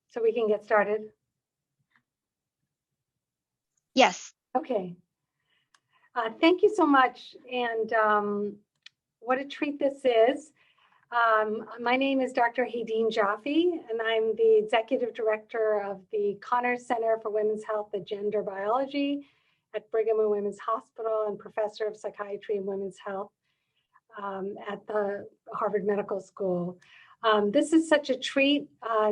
so we can get started? Yes. Okay. Thank you so much. And what a treat this is. My name is Dr. Hadeen Jaffe, and I'm the Executive Director of the Connors Center for Women's Health and Gender Biology at Brigham and Women's Hospital and Professor of Psychiatry and Women's Health at the Harvard Medical School. This is such a treat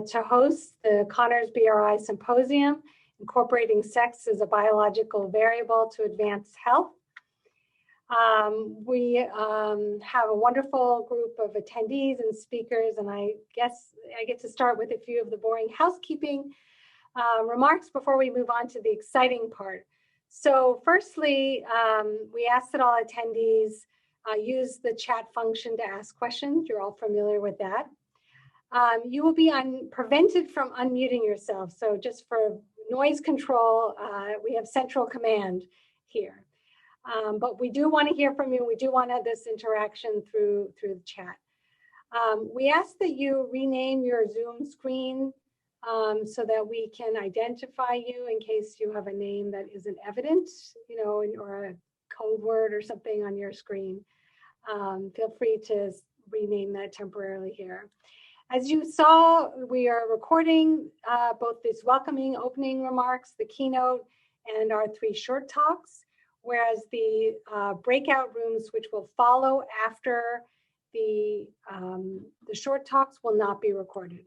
to host the Connors-BRI Symposium, Incorporating Sex as a Biological Variable to Advance Health. We have a wonderful group of attendees and speakers, and I guess I get to start with a few of the boring housekeeping remarks before we move on to the exciting part. So firstly, we ask that all attendees use the chat function to ask questions. You're all familiar with that. You will be prevented from unmuting yourself. So just for noise control, we have central command here. But we do want to hear from you. We do want this interaction through the chat. We ask that you rename your Zoom screen so that we can identify you in case you have a name that isn't evident, you know, or a code word or something on your screen. Feel free to rename that temporarily here. As you saw, we are recording both these welcoming opening remarks, the keynote, and our 3 short talks, whereas the breakout rooms, which will follow after the short talks, will not be recorded.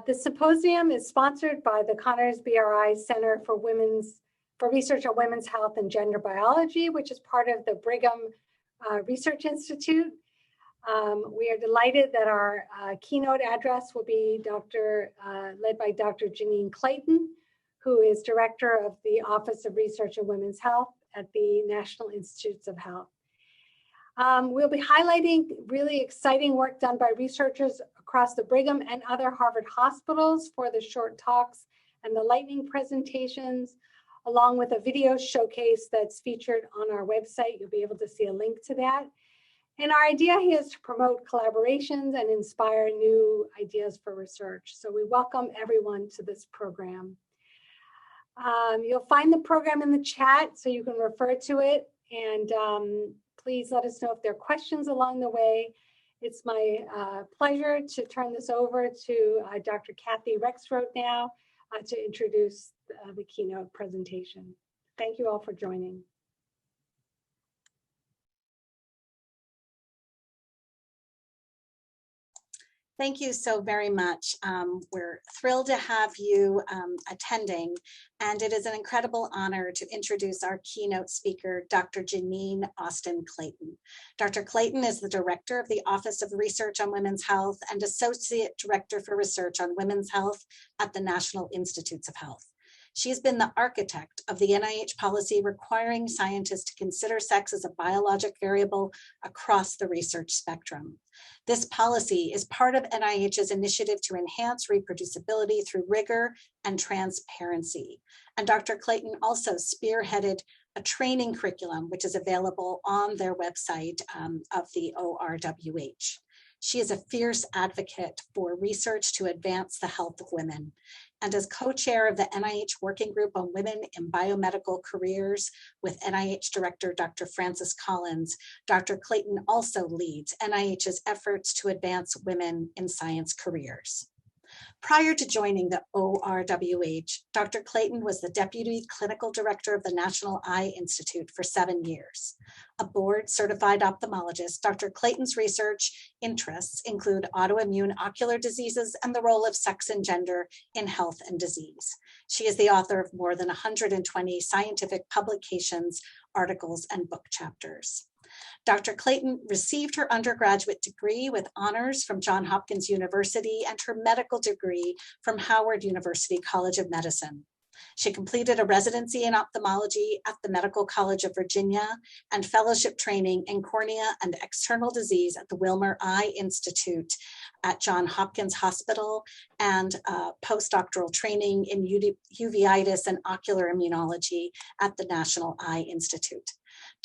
The symposium is sponsored by the Connors-BRI Center for Research on Women's Health and Gender Biology, which is part of the Brigham Research Institute. We are delighted that our keynote address will be led by Dr. Janine Clayton, who is Director of the Office of Research on Women's Health at the National Institutes of Health. We'll be highlighting really exciting work done by researchers across the Brigham and other Harvard hospitals for the short talks and the lightning presentations, along with a video showcase that's featured on our website. You'll be able to see a link to that. And our idea here is to promote collaborations and inspire new ideas for research. So we welcome everyone to this program. You'll find the program in the chat so you can refer to it. And please let us know if there are questions along the way. It's my pleasure to turn this over to Dr. Kathy Rexroth now to introduce the keynote presentation. Thank you all for joining. Thank you so very much. We're thrilled to have you attending, and it is an incredible honor to introduce our keynote speaker, Dr. Janine Austin Clayton. Dr. Clayton is the Director of the Office of Research on Women's Health and Associate Director for Research on Women's Health at the National Institutes of Health. She has been the architect of the NIH policy requiring scientists to consider sex as a biologic variable across the research spectrum. This policy is part of NIH's initiative to enhance reproducibility through rigor and transparency. And Dr. Clayton also spearheaded a training curriculum, which is available on their website of the ORWH. She is a fierce advocate for research to advance the health of women. And as co-chair of the NIH Working Group on Women in Biomedical Careers with NIH Director Dr. Francis Collins, Dr. Clayton also leads NIH's efforts to advance women in science careers. Prior to joining the ORWH, Dr. Clayton was the Deputy Clinical Director of the National Eye Institute for 7 years. A board-certified ophthalmologist, Dr. Clayton's research interests include autoimmune ocular diseases and the role of sex and gender in health and disease. She is the author of more than 120 scientific publications, articles, and book chapters. Dr. Clayton received her undergraduate degree with honors from Johns Hopkins University and her medical degree from Howard University College of Medicine. She completed a residency in ophthalmology at the Medical College of Virginia and fellowship training in cornea and external disease at the Wilmer Eye Institute at Johns Hopkins Hospital, and postdoctoral training in uveitis and ocular immunology at the National Eye Institute.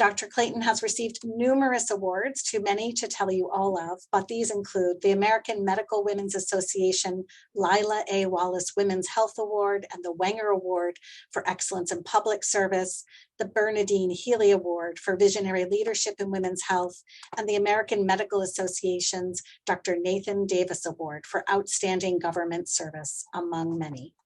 Dr. Clayton has received numerous awards, too many to tell you all of, but these include the American Medical Women's Association Lila A. Wallace Women's Health Award and the Wenger Award for Excellence in Public Service, the Bernadine Healy Award for Visionary Leadership in Women's Health, and the American Medical Association's Dr. Nathan Davis Award for Outstanding Government Service, among many.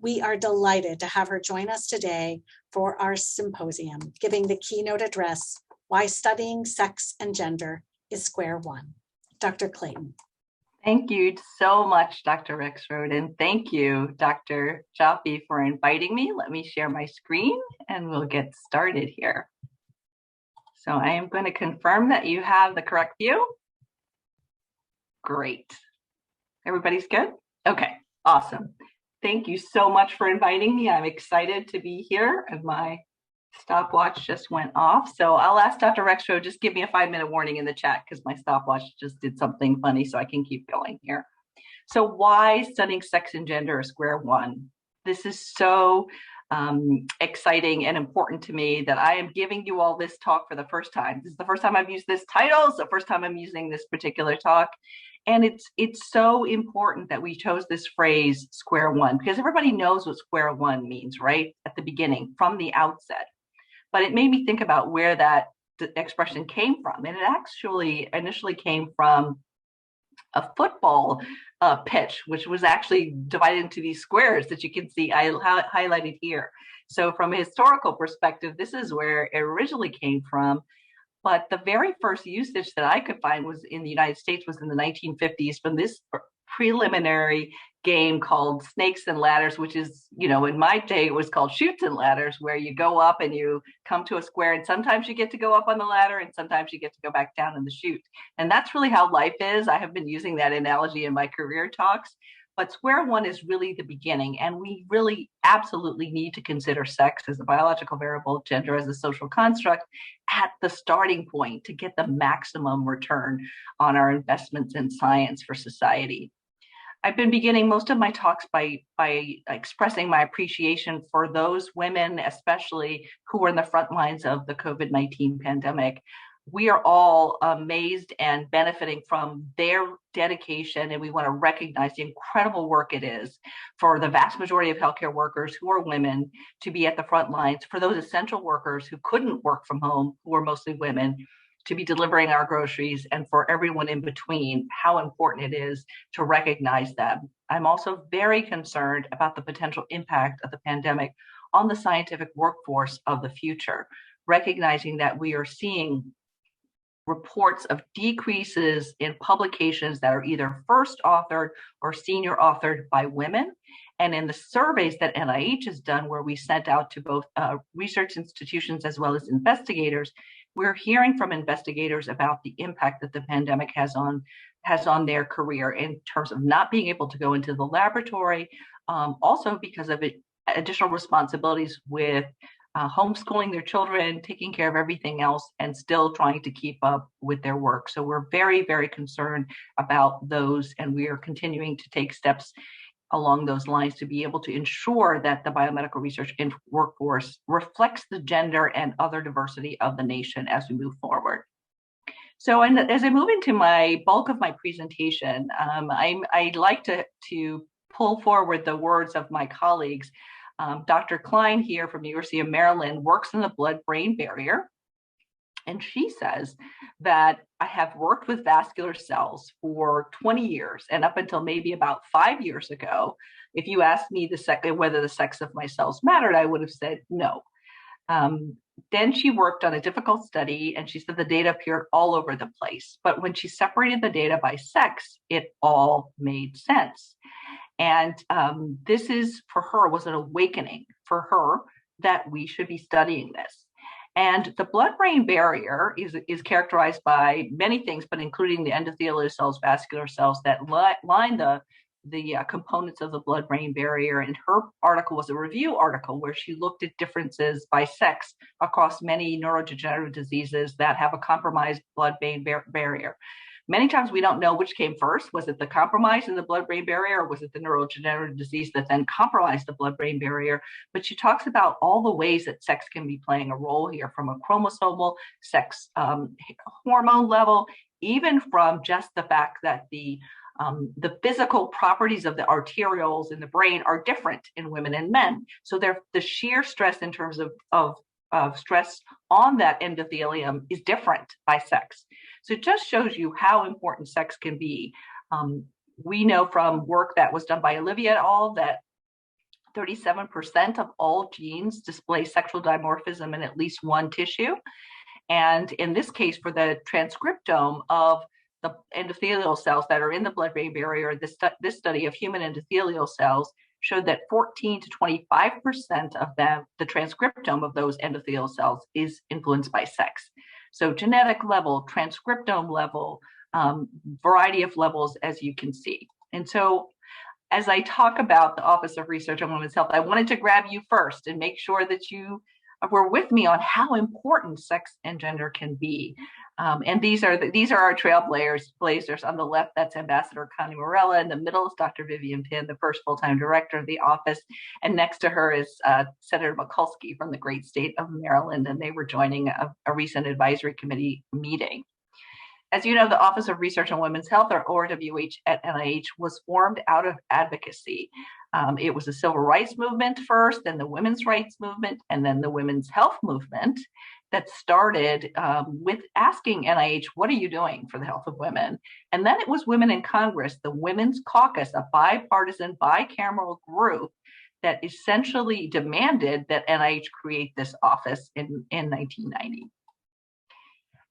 We are delighted to have her join us today for our symposium, giving the keynote address, Why Studying Sex and Gender is Square One. Dr. Clayton. Thank you so much, Dr. Rexroad, and thank you, Dr. Jaffe, for inviting me. Let me share my screen and we'll get started here. So I am going to confirm that you have the correct view. Great. Everybody's good? Okay, awesome. Thank you so much for inviting me. I'm excited to be here, and my stopwatch just went off. So I'll ask Dr. Rexroad, just give me a 5-minute warning in the chat because my stopwatch just did something funny, so I can keep going here. So why studying sex and gender is square one? This is so exciting and important to me that I am giving you all this talk for the first time. This is the first time I've used this title. It's the first time I'm using this particular talk. And it's so important that we chose this phrase square one, because everybody knows what square one means, right? At the beginning, from the outset. But it made me think about where that expression came from. And it actually initially came from a football pitch, which was actually divided into these squares that you can see I highlighted here. So from a historical perspective, this is where it originally came from. But the very first usage that I could find was in the United States was in the 1950s from this preliminary game called Snakes and Ladders, which is, in my day, it was called Chutes and Ladders, where you go up and you come to a square, and sometimes you get to go up on the ladder and sometimes you get to go back down in the chute. And that's really how life is. I have been using that analogy in my career talks. But square one is really the beginning, and we really absolutely need to consider sex as a biological variable, gender as a social construct at the starting point to get the maximum return on our investments in science for society. I've been beginning most of my talks by expressing my appreciation for those women, especially who were in the front lines of the COVID-19 pandemic. We are all amazed and benefiting from their dedication, and we want to recognize the incredible work it is for the vast majority of healthcare workers who are women to be at the front lines, for those essential workers who couldn't work from home, who are mostly women, to be delivering our groceries, and for everyone in between, how important it is to recognize them. I'm also very concerned about the potential impact of the pandemic on the scientific workforce of the future, recognizing that we are seeing reports of decreases in publications that are either first authored or senior authored by women. And in the surveys that NIH has done, where we sent out to both research institutions as well as investigators, we're hearing from investigators about the impact that the pandemic has on their career in terms of not being able to go into the laboratory, also because of additional responsibilities with homeschooling their children, taking care of everything else, and still trying to keep up with their work. So we're very, very concerned about those, and we are continuing to take steps along those lines to be able to ensure that the biomedical research workforce reflects the gender and other diversity of the nation as we move forward. So as I move into my bulk of my presentation, I'd like to pull forward the words of my colleagues. Dr. Klein here from the University of Maryland works in the blood-brain barrier. And she says that I have worked with vascular cells for 20 years. And up until maybe about 5 years ago, if you asked me whether the sex of my cells mattered, I would have said no. Then she worked on a difficult study, and she said the data appeared all over the place. But when she separated the data by sex, it all made sense. And this for her was an awakening for her that we should be studying this. And the blood-brain barrier is characterized by many things, but including the endothelial cells, vascular cells that line the components of the blood-brain barrier. And her article was a review article where she looked at differences by sex across many neurodegenerative diseases that have a compromised blood-brain barrier. Many times we don't know which came first. Was it the compromise in the blood-brain barrier, or was it the neurodegenerative disease that then compromised the blood-brain barrier? But she talks about all the ways that sex can be playing a role here, from a chromosomal, sex hormone level, even from just the fact that the physical properties of the arterioles in the brain are different in women and men. So the sheer stress in terms of stress on that endothelium is different by sex. So it just shows you how important sex can be. We know from work that was done by Olivia et al. That 37% of all genes display sexual dimorphism in at least one tissue. And in this case, for the transcriptome of the endothelial cells that are in the blood-brain barrier, this study of human endothelial cells showed that 14 to 25% of them, the transcriptome of those endothelial cells, is influenced by sex. So genetic level, transcriptome level, variety of levels, as you can see. And so as I talk about the Office of Research on Women's Health, I wanted to grab you first and make sure that you were with me on how important sex and gender can be. And these are our trailblazers. On the left, that's Ambassador Connie Morella. In the middle is Dr. Vivian Pinn, the first full-time director of the office. And next to her is Senator Mikulski from the great state of Maryland. And they were joining a recent advisory committee meeting. As you know, the Office of Research on Women's Health, or ORWH at NIH, was formed out of advocacy. It was a civil rights movement first, then the women's rights movement, and then the women's health movement that started with asking NIH, what are you doing for the health of women? And then it was Women in Congress, the Women's Caucus, a bipartisan, bicameral group that essentially demanded that NIH create this office in 1990.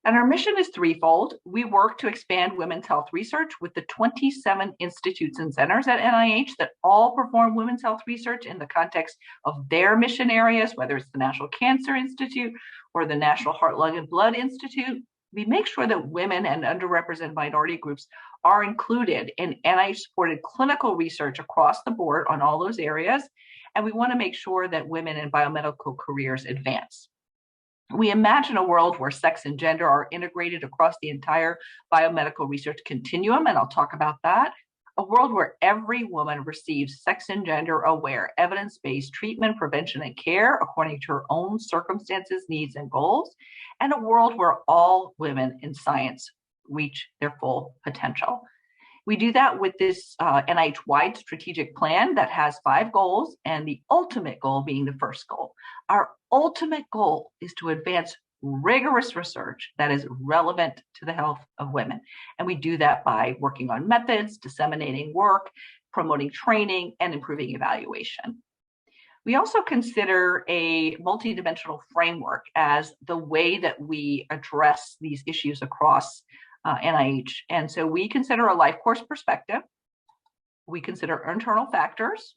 And our mission is threefold. We work to expand women's health research with the 27 institutes and centers at NIH that all perform women's health research in the context of their mission areas, whether it's the National Cancer Institute or the National Heart, Lung, and Blood Institute. We make sure that women and underrepresented minority groups are included in NIH-supported clinical research across the board on all those areas. And we want to make sure that women in biomedical careers advance. We imagine a world where sex and gender are integrated across the entire biomedical research continuum, and I'll talk about that. A world where every woman receives sex and gender aware, evidence-based treatment, prevention, and care according to her own circumstances, needs, and goals. And a world where all women in science reach their full potential. We do that with this NIH-wide strategic plan that has 5 goals, and the ultimate goal being the first goal. Our ultimate goal is to advance rigorous research that is relevant to the health of women. And we do that by working on methods, disseminating work, promoting training, and improving evaluation. We also consider a multidimensional framework as the way that we address these issues across NIH. And so we consider a life course perspective. We consider internal factors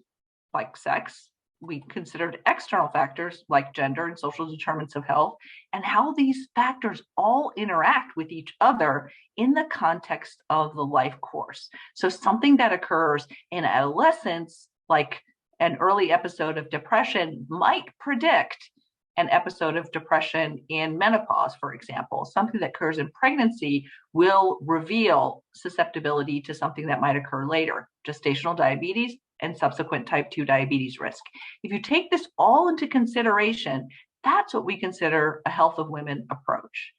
like sex. We considered external factors like gender and social determinants of health, and how these factors all interact with each other in the context of the life course. So something that occurs in adolescence, like an early episode of depression, might predict an episode of depression in menopause, for example. Something that occurs in pregnancy will reveal susceptibility to something that might occur later, gestational diabetes and subsequent type 2 diabetes risk. If you take this all into consideration, that's what we consider a health of women approach.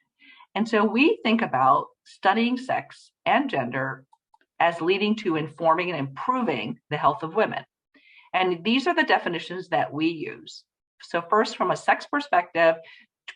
And so we think about studying sex and gender as leading to informing and improving the health of women. And these are the definitions that we use. So first, from a sex perspective,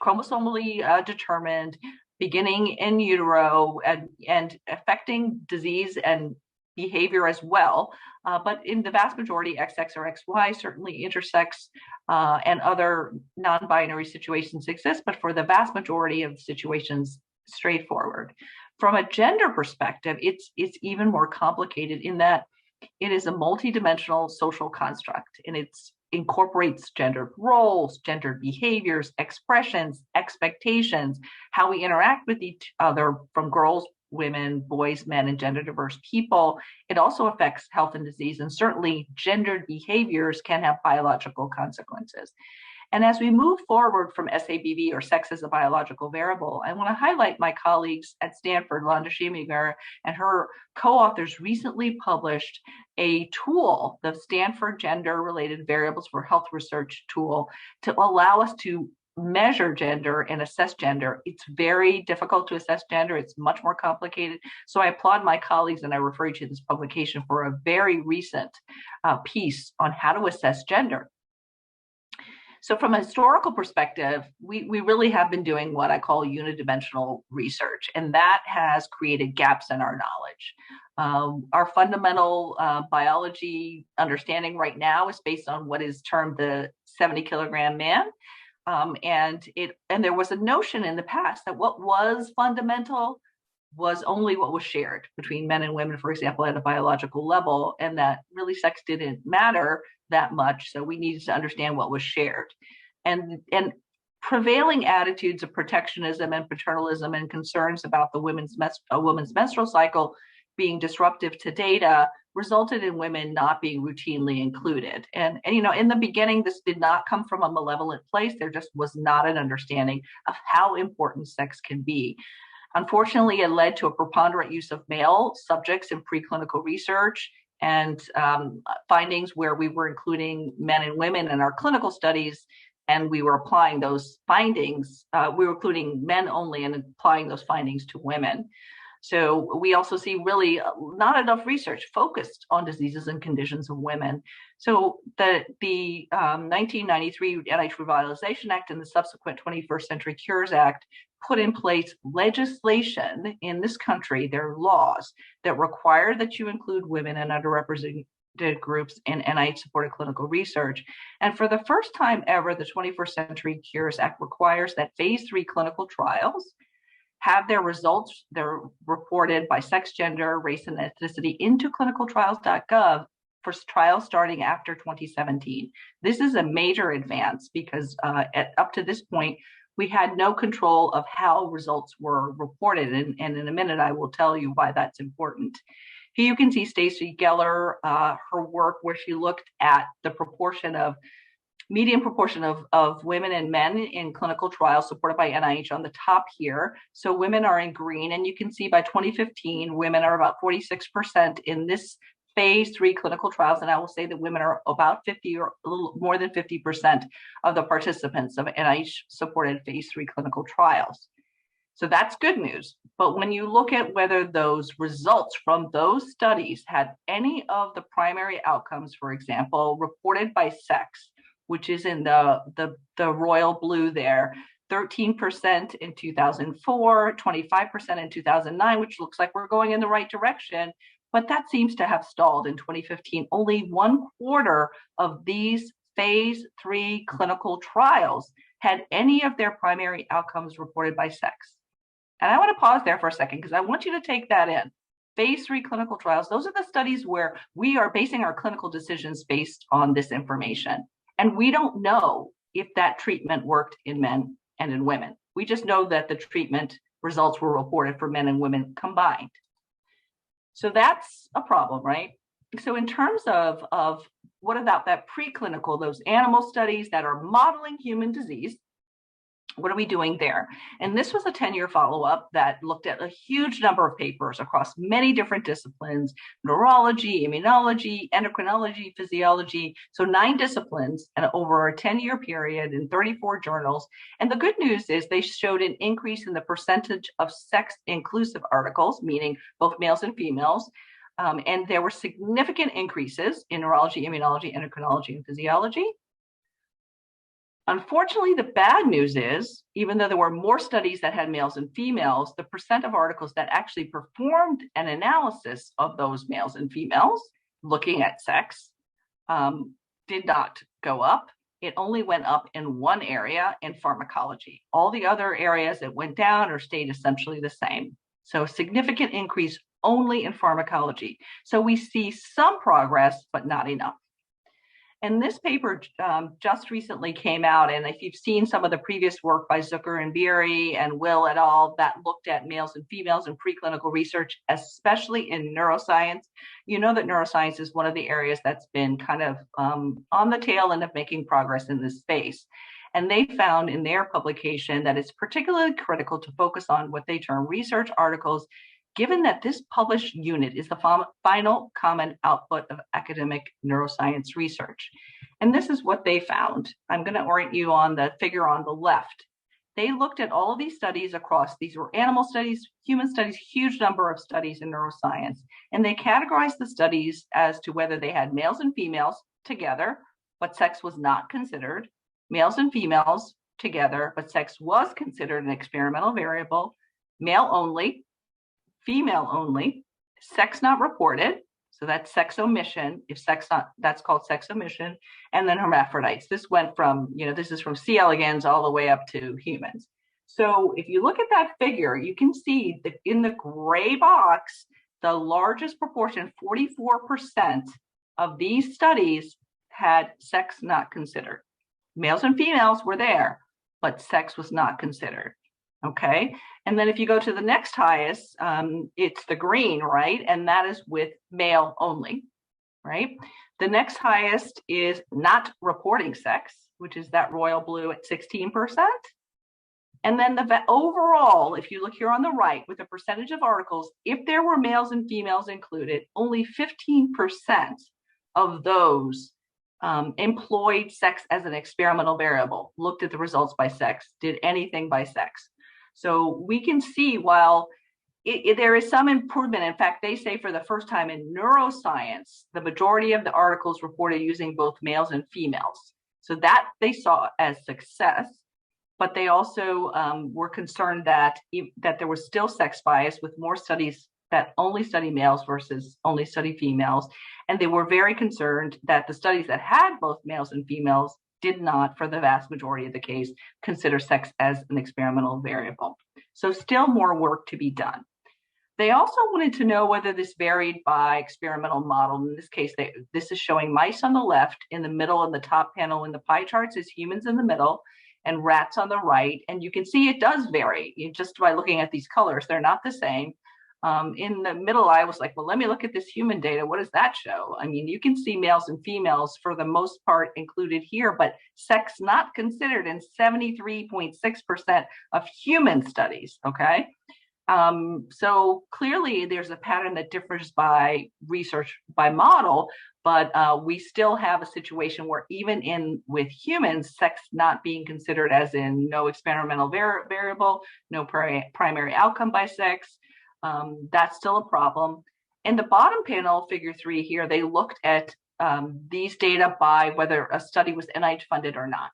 chromosomally determined, beginning in utero, and affecting disease and behavior as well. But in the vast majority, XX or XY, certainly intersex and other non-binary situations exist, but for the vast majority of situations, straightforward. From a gender perspective, it's even more complicated in that it is a multidimensional social construct, and it incorporates gendered roles, gendered behaviors, expressions, expectations, how we interact with each other from girls, women, boys, men, and gender diverse people. It also affects health and disease, and certainly gendered behaviors can have biological consequences. And as we move forward from SABV, or sex as a biological variable, I want to highlight my colleagues at Stanford, Londa Shimigar, and her co-authors recently published a tool, the Stanford Gender Related Variables for Health Research tool, to allow us to measure gender and assess gender. It's very difficult to assess gender. It's much more complicated. So I applaud my colleagues, and I refer you to this publication for a very recent piece on how to assess gender. So from a historical perspective, we really have been doing what I call unidimensional research, and that has created gaps in our knowledge. Our fundamental biology understanding right now is based on what is termed the 70-kilogram man. And there was a notion in the past that what was fundamental was only what was shared between men and women, for example, at a biological level, and that really sex didn't matter that much. So we needed to understand what was shared. And prevailing attitudes of protectionism and paternalism and concerns about a woman's menstrual cycle being disruptive to data resulted in women not being routinely included. And in the beginning, this did not come from a malevolent place. There just was not an understanding of how important sex can be. Unfortunately, it led to a preponderant use of male subjects in preclinical research and findings where we were including men and women in our clinical studies, and we were applying those findings. We were including men only and applying those findings to women. So we also see really not enough research focused on diseases and conditions of women. So the 1993 NIH Revitalization Act and the subsequent 21st Century Cures Act put in place legislation in this country, there are laws that require that you include women and underrepresented groups in NIH-supported clinical research. And for the first time ever, the 21st Century Cures Act requires that phase 3 clinical trials have their results, they're reported by sex, gender, race, and ethnicity into clinicaltrials.gov for trials starting after 2017. This is a major advance because up to this point, we had no control of how results were reported. And in a minute, I will tell you why that's important. Here you can see Stacy Geller, her work where she looked at the median proportion of women and men in clinical trials supported by NIH on the top here. So women are in green, and you can see by 2015, women are about 46% in this phase 3 clinical trials. And I will say that women are about 50 or a little more than 50% of the participants of NIH supported phase 3 clinical trials. So that's good news. But when you look at whether those results from those studies had any of the primary outcomes, for example, reported by sex, which is in the royal blue there, 13% in 2004, 25% in 2009, which looks like we're going in the right direction, but that seems to have stalled in 2015. Only 1/4 of these phase 3 clinical trials had any of their primary outcomes reported by sex. And I want to pause there for a second because I want you to take that in. Phase 3 clinical trials, those are the studies where we are basing our clinical decisions based on this information. And we don't know if that treatment worked in men and in women. We just know that the treatment results were reported for men and women combined. So that's a problem, right? So in terms of what about that preclinical, those animal studies that are modeling human disease, what are we doing there? And this was a 10-year follow-up that looked at a huge number of papers across many different disciplines: neurology, immunology, endocrinology, physiology. So 9 disciplines and over a 10-year period in 34 journals. And the good news is they showed an increase in the percentage of sex-inclusive articles, meaning both males and females. And there were significant increases in neurology, immunology, endocrinology, and physiology. Unfortunately, the bad news is, even though there were more studies that had males and females, the percent of articles that actually performed an analysis of those males and females looking at sex did not go up. It only went up in one area, in pharmacology. All the other areas, it went down or stayed essentially the same. So significant increase only in pharmacology. So we see some progress, but not enough. And this paper just recently came out, and if you've seen some of the previous work by Zucker and Beery and Will et al. That looked at males and females in preclinical research, especially in neuroscience, you know that neuroscience is one of the areas that's been kind of on the tail end of making progress in this space. And they found in their publication that it's particularly critical to focus on what they term research articles, given that this published unit is the final common output of academic neuroscience research. And this is what they found. I'm going to orient you on the figure on the left. They looked at all of these studies across, these were animal studies, human studies, huge number of studies in neuroscience. And they categorized the studies as to whether they had males and females together, but sex was not considered, males and females together, but sex was considered an experimental variable, male only, female only, sex not reported, so that's sex omission. If sex not, that's called sex omission. And then hermaphrodites. This went from, this is from C. elegans all the way up to humans. So if you look at that figure, you can see that in the gray box, the largest proportion, 44% of these studies had sex not considered. Males and females were there, but sex was not considered. Okay. And then if you go to the next highest, it's the green, right? And that is with male only, right? The next highest is not reporting sex, which is that royal blue at 16%. And then the overall, if you look here on the right with the percentage of articles, if there were males and females included, only 15% of those employed sex as an experimental variable, looked at the results by sex, did anything by sex. So we can see while there is some improvement, in fact, they say for the first time in neuroscience, the majority of the articles reported using both males and females. So that they saw as success, but they also were concerned that there was still sex bias with more studies that only study males versus only study females. And they were very concerned that the studies that had both males and females did not, for the vast majority of the case, consider sex as an experimental variable. So still more work to be done. They also wanted to know whether this varied by experimental model. In this case, this is showing mice on the left. In the middle, in the top panel in the pie charts is humans in the middle and rats on the right. And you can see it does vary just by looking at these colors. They're not the same. In the middle, I was like, well, let me look at this human data. What does that show? I mean, you can see males and females for the most part included here, but sex not considered in 73.6% of human studies, okay? So clearly there's a pattern that differs by research, by model, but we still have a situation where even with humans, sex not being considered as in no experimental variable, no primary outcome by sex, that's still a problem. In the bottom panel, figure 3 here, they looked at these data by whether a study was NIH funded or not.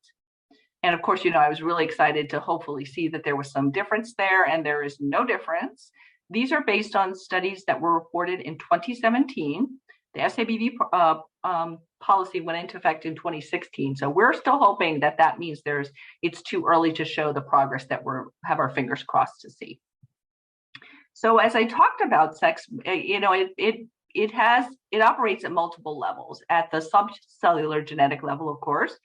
And of course, I was really excited to hopefully see that there was some difference there, and there is no difference. These are based on studies that were reported in 2017. The SABV policy went into effect in 2016. So we're still hoping that means it's too early to show the progress that have our fingers crossed to see. So as I talked about sex, it operates at multiple levels, at the subcellular genetic level, of course,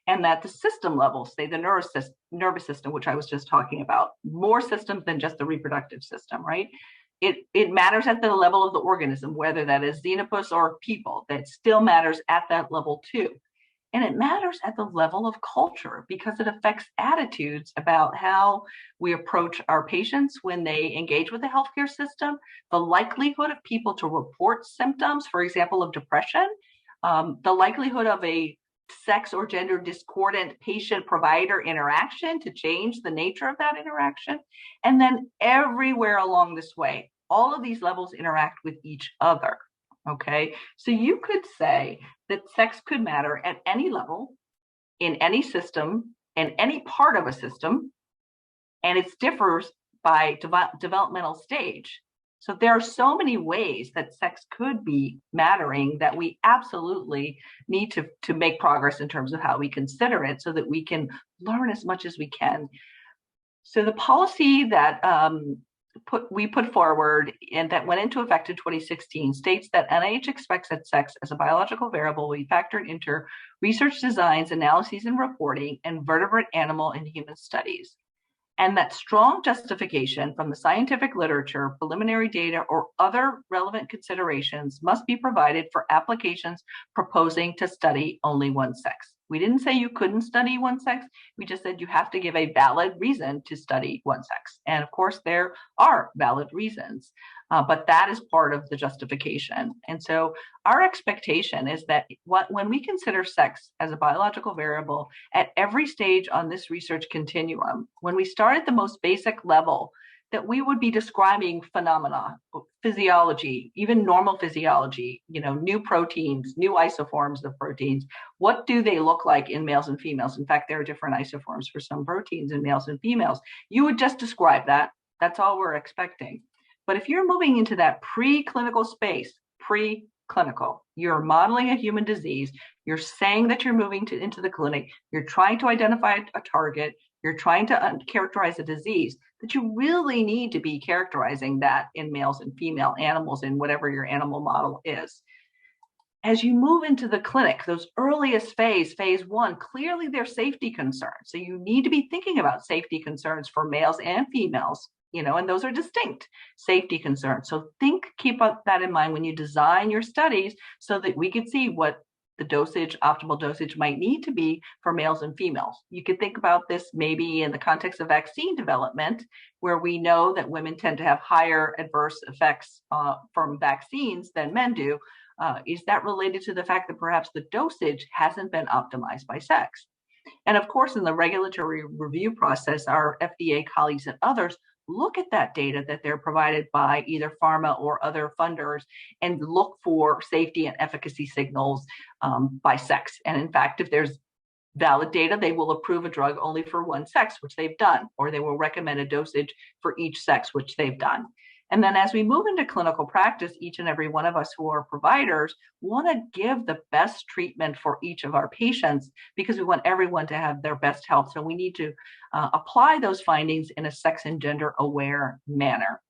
and at the system level, say the nervous system, which I was just talking about, more systems than just the reproductive system, right? It matters at the level of the organism, whether that is xenopus or people, that still matters at that level too. And it matters at the level of culture because it affects attitudes about how we approach our patients when they engage with the healthcare system, the likelihood of people to report symptoms, for example, of depression, the likelihood of a sex or gender discordant patient-provider interaction to change the nature of that interaction. And then everywhere along this way, all of these levels interact with each other. Okay, so you could say that sex could matter at any level, in any system, in any part of a system, and it differs by developmental stage. So there are so many ways that sex could be mattering that we absolutely need to make progress in terms of how we consider it so that we can learn as much as we can. So the policy that we put forward and that went into effect in 2016 states that NIH expects that sex as a biological variable will be factored into research designs, analyses, and reporting in vertebrate, animal, and human studies. And that strong justification from the scientific literature, preliminary data, or other relevant considerations must be provided for applications proposing to study only one sex. We didn't say you couldn't study one sex. We just said you have to give a valid reason to study one sex. And of course, there are valid reasons, but that is part of the justification. And so our expectation is that when we consider sex as a biological variable at every stage on this research continuum, when we start at the most basic level, that we would be describing phenomena, physiology, even normal physiology, new proteins, new isoforms of proteins. What do they look like in males and females? In fact, there are different isoforms for some proteins in males and females. You would just describe that. That's all we're expecting. But if you're moving into that preclinical space, preclinical, you're modeling a human disease, you're saying that you're moving into the clinic, you're trying to identify a target, you're trying to characterize a disease, that you really need to be characterizing that in males and female animals in whatever your animal model is. As you move into the clinic, those earliest phase 1, clearly there's safety concerns. So you need to be thinking about safety concerns for males and females, and those are distinct safety concerns. So keep that in mind when you design your studies so that we could see what the optimal dosage might need to be for males and females. You could think about this maybe in the context of vaccine development, where we know that women tend to have higher adverse effects from vaccines than men do. Is that related to the fact that perhaps the dosage hasn't been optimized by sex? And of course, in the regulatory review process, our FDA colleagues and others look at that data that they're provided by either pharma or other funders and look for safety and efficacy signals by sex. And in fact, if there's valid data, they will approve a drug only for one sex, which they've done, or they will recommend a dosage for each sex, which they've done. And then as we move into clinical practice, each and every one of us who are providers want to give the best treatment for each of our patients because we want everyone to have their best health. So we need to apply those findings in a sex and gender aware manner.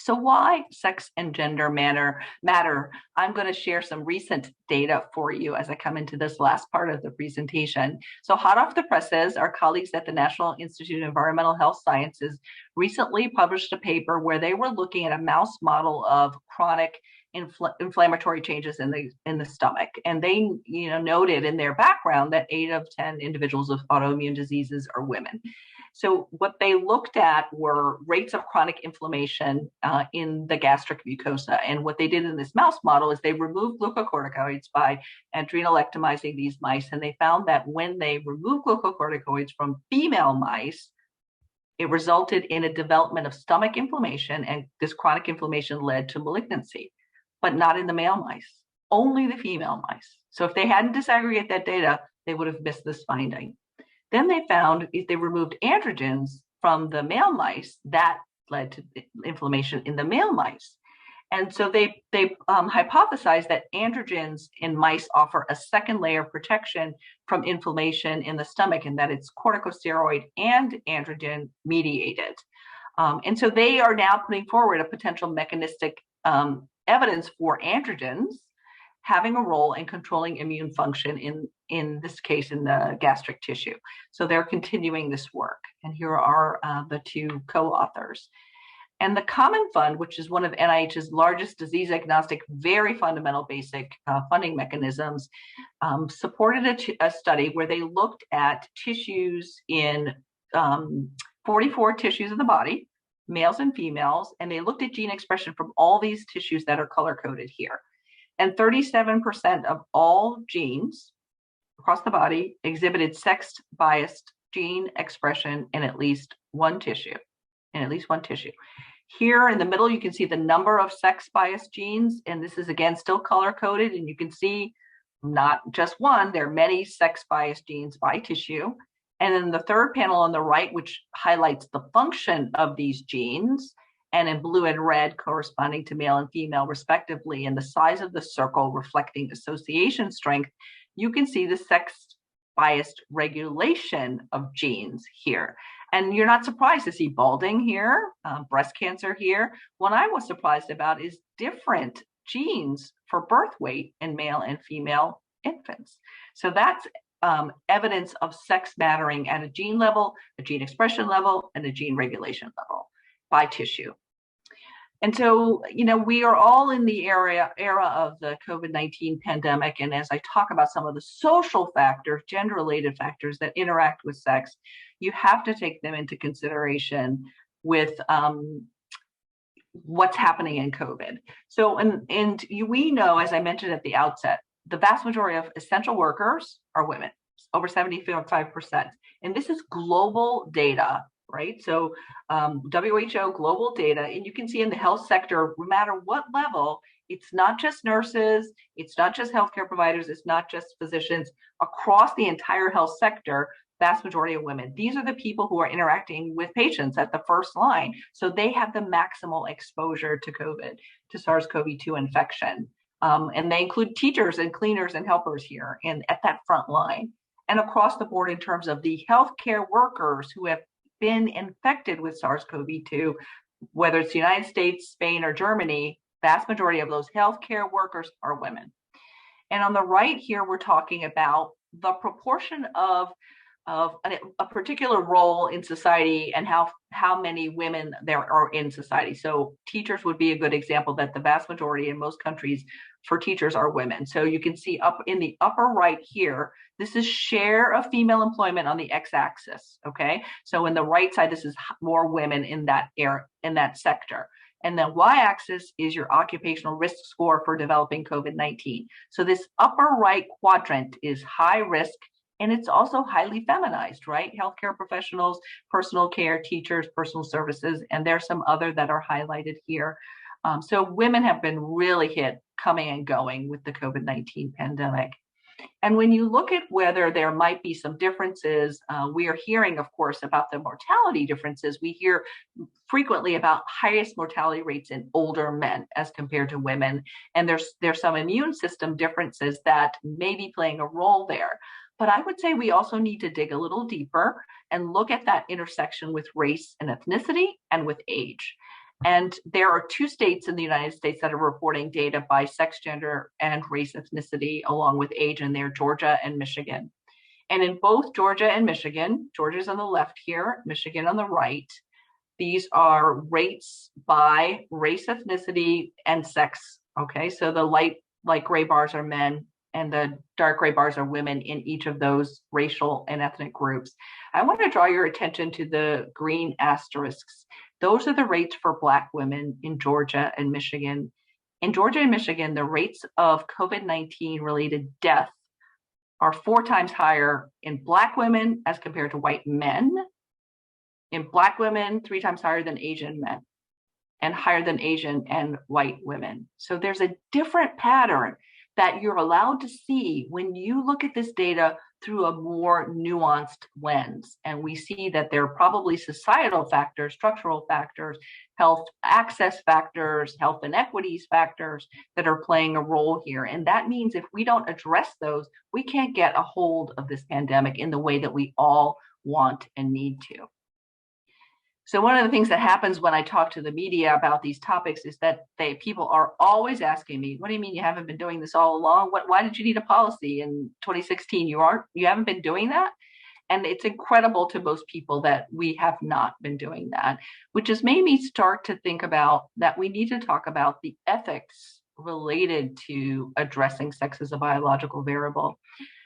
So why sex and gender matter? I'm going to share some recent data for you as I come into this last part of the presentation. So hot off the presses, our colleagues at the National Institute of Environmental Health Sciences recently published a paper where they were looking at a mouse model of chronic inflammatory changes in the stomach. And they noted in their background that 8 of 10 individuals with autoimmune diseases are women. So what they looked at were rates of chronic inflammation in the gastric mucosa. And what they did in this mouse model is they removed glucocorticoids by adrenalectomizing these mice. And they found that when they removed glucocorticoids from female mice, it resulted in a development of stomach inflammation, and this chronic inflammation led to malignancy, but not in the male mice, only the female mice. So if they hadn't disaggregated that data, they would have missed this finding. Then they found if they removed androgens from the male mice, that led to inflammation in the male mice. And so they hypothesized that androgens in mice offer a second layer of protection from inflammation in the stomach, and that it's corticosteroid and androgen mediated. And so they are now putting forward a potential mechanistic evidence for androgens having a role in controlling immune function in this case in the gastric tissue. So they're continuing this work. And here are the 2 co-authors. And the Common Fund, which is one of NIH's largest disease agnostic, very fundamental basic funding mechanisms, supported a study where they looked at tissues in 44 tissues of the body, males and females, and they looked at gene expression from all these tissues that are color-coded here. And 37% of all genes across the body exhibited sex-biased gene expression in at least one tissue. Here in the middle, you can see the number of sex-biased genes, and this is again still color-coded, and you can see not just one, there are many sex-biased genes by tissue. And then the third panel on the right, which highlights the function of these genes, and in blue and red corresponding to male and female respectively, and the size of the circle reflecting association strength, you can see the sex-biased regulation of genes here. And you're not surprised to see balding here, breast cancer here. What I was surprised about is different genes for birth weight in male and female infants. So that's evidence of sex mattering at a gene level, a gene expression level, and a gene regulation level by tissue. And so, we are all in the era of the COVID-19 pandemic. And as I talk about some of the social factors, gender-related factors that interact with sex, you have to take them into consideration with what's happening in COVID. So, and we know, as I mentioned at the outset, the vast majority of essential workers are women, over 75%. And this is global data, right? So WHO global data, and you can see in the health sector, no matter what level, it's not just nurses, it's not just healthcare providers, it's not just physicians. Across the entire health sector, vast majority of women. These are the people who are interacting with patients at the first line. So they have the maximal exposure to COVID, to SARS-CoV-2 infection. And they include teachers and cleaners and helpers here and at that front line. And across the board in terms of the healthcare workers who have been infected with SARS-CoV-2, whether it's the United States, Spain, or Germany, vast majority of those healthcare workers are women. And on the right here, we're talking about the proportion of a particular role in society and how many women there are in society. So teachers would be a good example, that the vast majority in most countries for teachers are women. So you can see up in the upper right here, this is share of female employment on the x-axis, okay? So in the right side, this is more women in that area, in that sector. And the y-axis is your occupational risk score for developing COVID-19. So this upper right quadrant is high risk, and it's also highly feminized, right? Healthcare professionals, personal care, teachers, personal services, and there's some other that are highlighted here. So women have been really hit coming and going with the COVID-19 pandemic. And when you look at whether there might be some differences, we are hearing, of course, about the mortality differences. We hear frequently about highest mortality rates in older men as compared to women. And there's some immune system differences that may be playing a role there. But I would say we also need to dig a little deeper and look at that intersection with race and ethnicity and with age. And there are 2 states in the United States that are reporting data by sex, gender, and race ethnicity along with age, and they're Georgia and Michigan. And in both Georgia and Michigan, Georgia's on the left here, Michigan on the right, these are rates by race, ethnicity, and sex. Okay, so the light gray bars are men, and the dark gray bars are women in each of those racial and ethnic groups. I want to draw your attention to the green asterisks. Those are the rates for Black women in Georgia and Michigan. In Georgia and Michigan, the rates of COVID-19 related death are 4 times higher in Black women as compared to white men. In Black women, 3 times higher than Asian men, and higher than Asian and white women. So there's a different pattern that you're allowed to see when you look at this data through a more nuanced lens. And we see that there are probably societal factors, structural factors, health access factors, health inequities factors that are playing a role here. And that means if we don't address those, we can't get a hold of this pandemic in the way that we all want and need to. So one of the things that happens when I talk to the media about these topics is that people are always asking me, what do you mean you haven't been doing this all along? Why did you need a policy in 2016? You haven't been doing that? And it's incredible to most people that we have not been doing that, which has made me start to think about that we need to talk about the ethics related to addressing sex as a biological variable.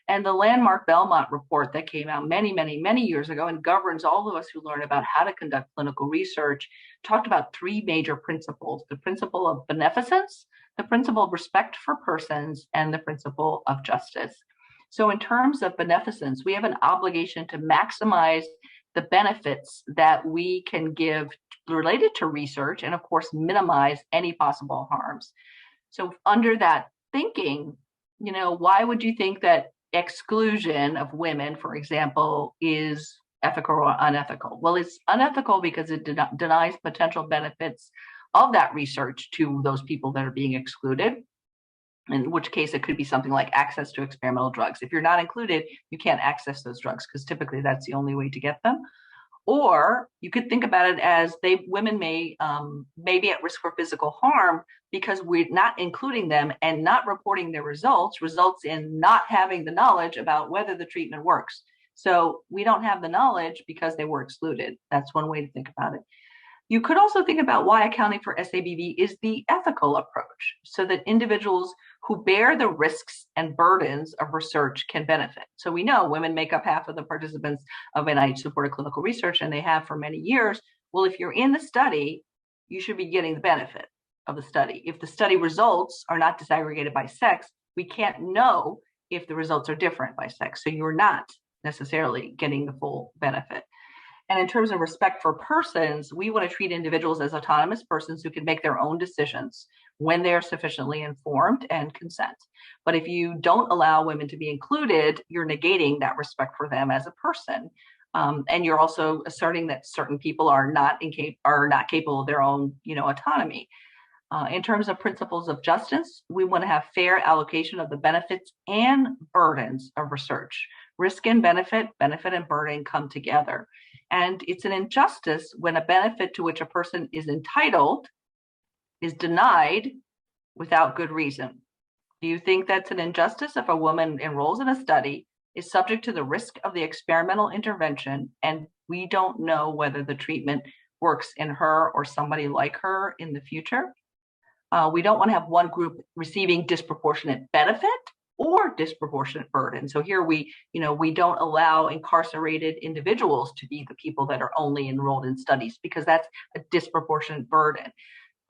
And the landmark Belmont report that came out many, many, many years ago and governs all of us who learn about how to conduct clinical research talked about 3 major principles: the principle of beneficence, the principle of respect for persons, and the principle of justice. So in terms of beneficence, we have an obligation to maximize the benefits that we can give related to research and, of course, minimize any possible harms. So under that thinking, why would you think that exclusion of women, for example, is ethical or unethical? Well, it's unethical because it denies potential benefits of that research to those people that are being excluded, in which case it could be something like access to experimental drugs. If you're not included, you can't access those drugs because typically that's the only way to get them. Or you could think about it as women may be at risk for physical harm because we're not including them, and not reporting their results results in not having the knowledge about whether the treatment works. So we don't have the knowledge because they were excluded. That's one way to think about it. You could also think about why accounting for SABV is the ethical approach, so that individuals who bear the risks and burdens of research can benefit. So we know women make up half of the participants of NIH-supported clinical research, and they have for many years. Well, if you're in the study, you should be getting the benefit of the study. If the study results are not disaggregated by sex, we can't know if the results are different by sex. So you're not necessarily getting the full benefit. And in terms of respect for persons, we want to treat individuals as autonomous persons who can make their own decisions when they are sufficiently informed and consent. But if you don't allow women to be included, you're negating that respect for them as a person. And you're also asserting that certain people are not capable of their own, autonomy. In terms of principles of justice, we want to have fair allocation of the benefits and burdens of research. Risk and benefit and burden come together. And it's an injustice when a benefit to which a person is entitled is denied without good reason. Do you think that's an injustice if a woman enrolls in a study, is subject to the risk of the experimental intervention, and we don't know whether the treatment works in her or somebody like her in the future? We don't want to have one group receiving disproportionate benefit or disproportionate burden. So here we don't allow incarcerated individuals to be the people that are only enrolled in studies, because that's a disproportionate burden.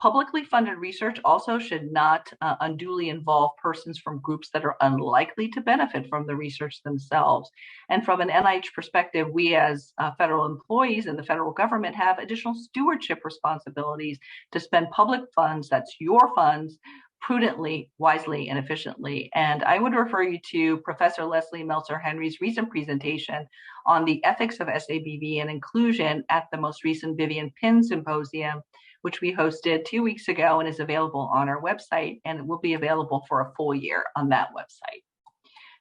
Publicly funded research also should not unduly involve persons from groups that are unlikely to benefit from the research themselves. And from an NIH perspective, we as federal employees in the federal government have additional stewardship responsibilities to spend public funds, that's your funds, prudently, wisely, and efficiently. And I would refer you to Professor Leslie Meltzer-Henry's recent presentation on the ethics of SABV and inclusion at the most recent Vivian Pinn Symposium, which we hosted 2 weeks ago and is available on our website, and it will be available for a full year on that website.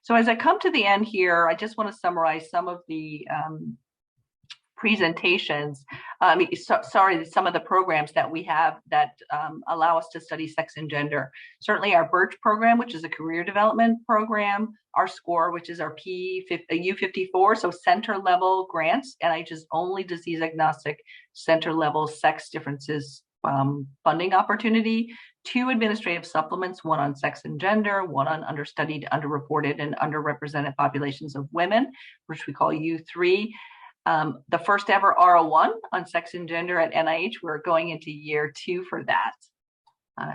So as I come to the end here, I just want to summarize some of the presentations, some of the programs that we have that allow us to study sex and gender. Certainly our BIRCH program, which is a career development program, our SCORE, which is our U54, so center level grants, NIH's only disease agnostic center level sex differences funding opportunity, 2 administrative supplements, one on sex and gender, one on understudied, underreported, and underrepresented populations of women, which we call U3. The first ever R01 on sex and gender at NIH. We're going into year 2 for that.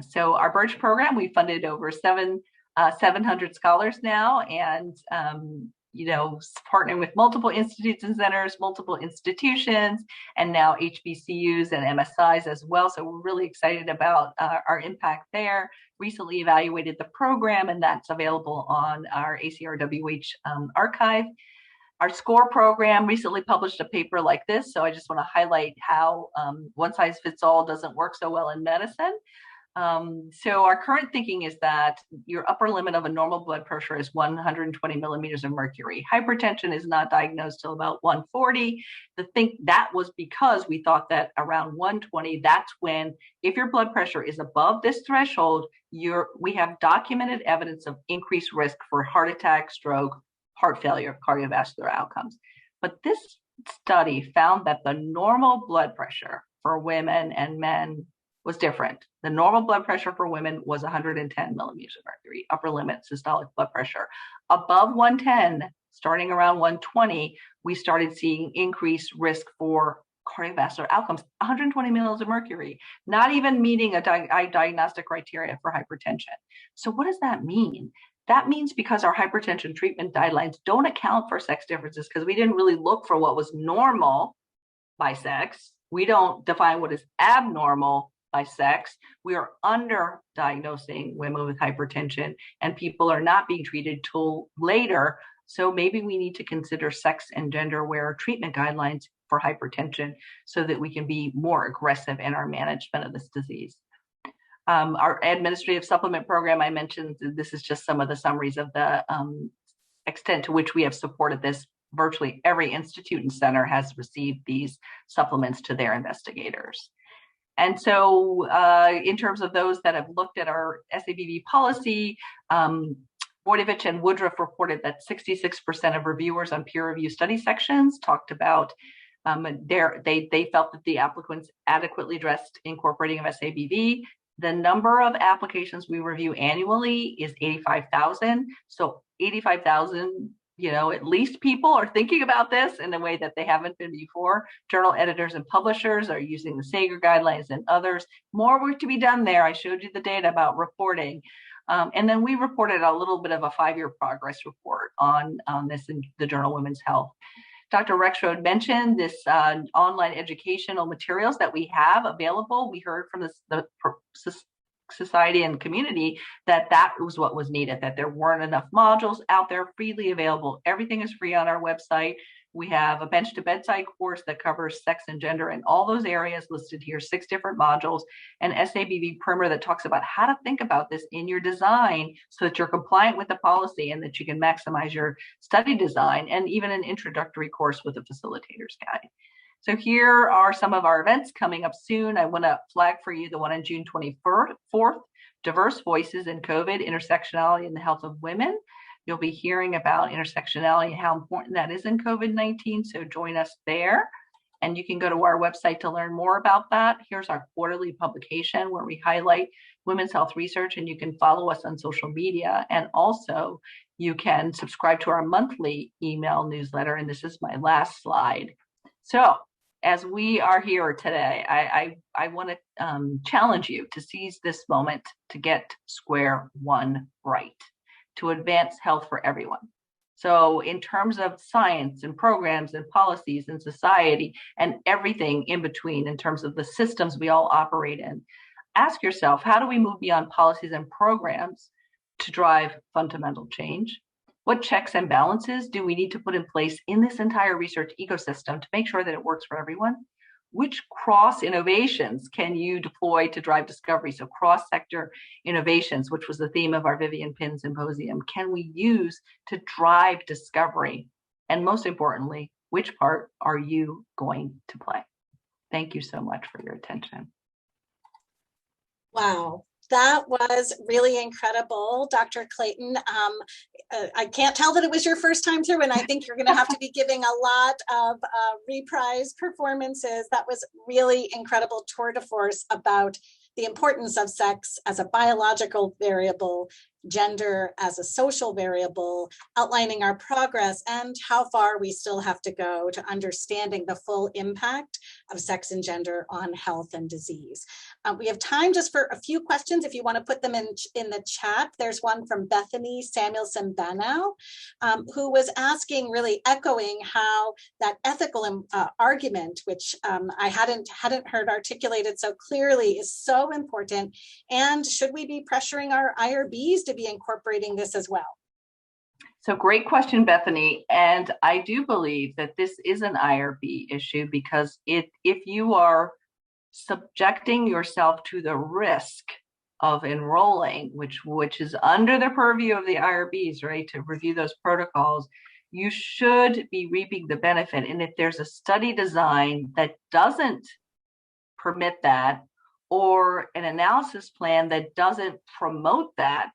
So our BIRCH program, we funded over 700 scholars now, and partnering with multiple institutes and centers, multiple institutions, and now HBCUs and MSIs as well. So we're really excited about our impact there. Recently evaluated the program, and that's available on our ACRWH archive. Our SCORE program recently published a paper like this, so I just want to highlight how one size fits all doesn't work so well in medicine. So our current thinking is that your upper limit of a normal blood pressure is 120 millimeters of mercury. Hypertension is not diagnosed till about 140. That was because we thought that around 120, that's when, if your blood pressure is above this threshold, we have documented evidence of increased risk for heart attack, stroke, heart failure, cardiovascular outcomes. But this study found that the normal blood pressure for women and men was different. The normal blood pressure for women was 110 millimeters of mercury, upper limit systolic blood pressure. Above 110, starting around 120, we started seeing increased risk for cardiovascular outcomes, 120 millimeters of mercury, not even meeting a diagnostic criteria for hypertension. So what does that mean? That means because our hypertension treatment guidelines don't account for sex differences, because we didn't really look for what was normal by sex. We don't define what is abnormal by sex. We are under-diagnosing women with hypertension, and people are not being treated till later. So maybe we need to consider sex and gender aware treatment guidelines for hypertension so that we can be more aggressive in our management of this disease. Our administrative supplement program, I mentioned, this is just some of the summaries of the extent to which we have supported this. Virtually every institute and center has received these supplements to their investigators. And so in terms of those that have looked at our SABV policy, Boydovich and Woodruff reported that 66% of reviewers on peer review study sections talked about They felt that the applicants adequately addressed incorporating of SABV. The number of applications we review annually is 85,000. So 85,000, at least people are thinking about this in a way that they haven't been before. Journal editors and publishers are using the Sager guidelines and others. More work to be done there. I showed you the data about reporting. And then we reported a little bit of a 5-year progress report on this in the journal Women's Health. Dr. Rexroad mentioned this online educational materials that we have available. We heard from the society and community that was what was needed, that there weren't enough modules out there freely available. Everything is free on our website. We have a bench to bedside course that covers sex and gender in all those areas listed here, 6 different modules, and SABV primer that talks about how to think about this in your design so that you're compliant with the policy and that you can maximize your study design, and even an introductory course with a facilitator's guide. So here are some of our events coming up soon. I want to flag for you the one on June 24th, Diverse Voices in COVID, Intersectionality in the Health of Women. You'll be hearing about intersectionality and how important that is in COVID-19, so join us there. And you can go to our website to learn more about that. Here's our quarterly publication where we highlight women's health research, and you can follow us on social media. And also, you can subscribe to our monthly email newsletter, and this is my last slide. So, as we are here today, I want to challenge you to seize this moment to get square one right, to advance health for everyone. So in terms of science and programs and policies and society and everything in between, in terms of the systems we all operate in, ask yourself, how do we move beyond policies and programs to drive fundamental change? What checks and balances do we need to put in place in this entire research ecosystem to make sure that it works for everyone? Which cross innovations can you deploy to drive discovery? So cross-sector innovations, which was the theme of our Vivian Pinn Symposium, can we use to drive discovery? And most importantly, which part are you going to play? Thank you so much for your attention. Wow. That was really incredible, Dr. Clayton. I can't tell that it was your first time through, and I think you're going to have to be giving a lot of reprise performances. That was really incredible tour de force about the importance of sex as a biological variable, gender as a social variable, outlining our progress and how far we still have to go to understanding the full impact of sex and gender on health and disease. We have time just for a few questions if you want to put them in the chat. There's one from Bethany Samuelson-Banow, who was asking, really echoing how that ethical argument, which I hadn't heard articulated so clearly, is so important. And should we be pressuring our IRBs to be incorporating this as well? So great question, Bethany. And I do believe that this is an IRB issue because if you are subjecting yourself to the risk of enrolling, which is under the purview of the IRBs, right, to review those protocols, you should be reaping the benefit. And if there's a study design that doesn't permit that, or an analysis plan that doesn't promote that,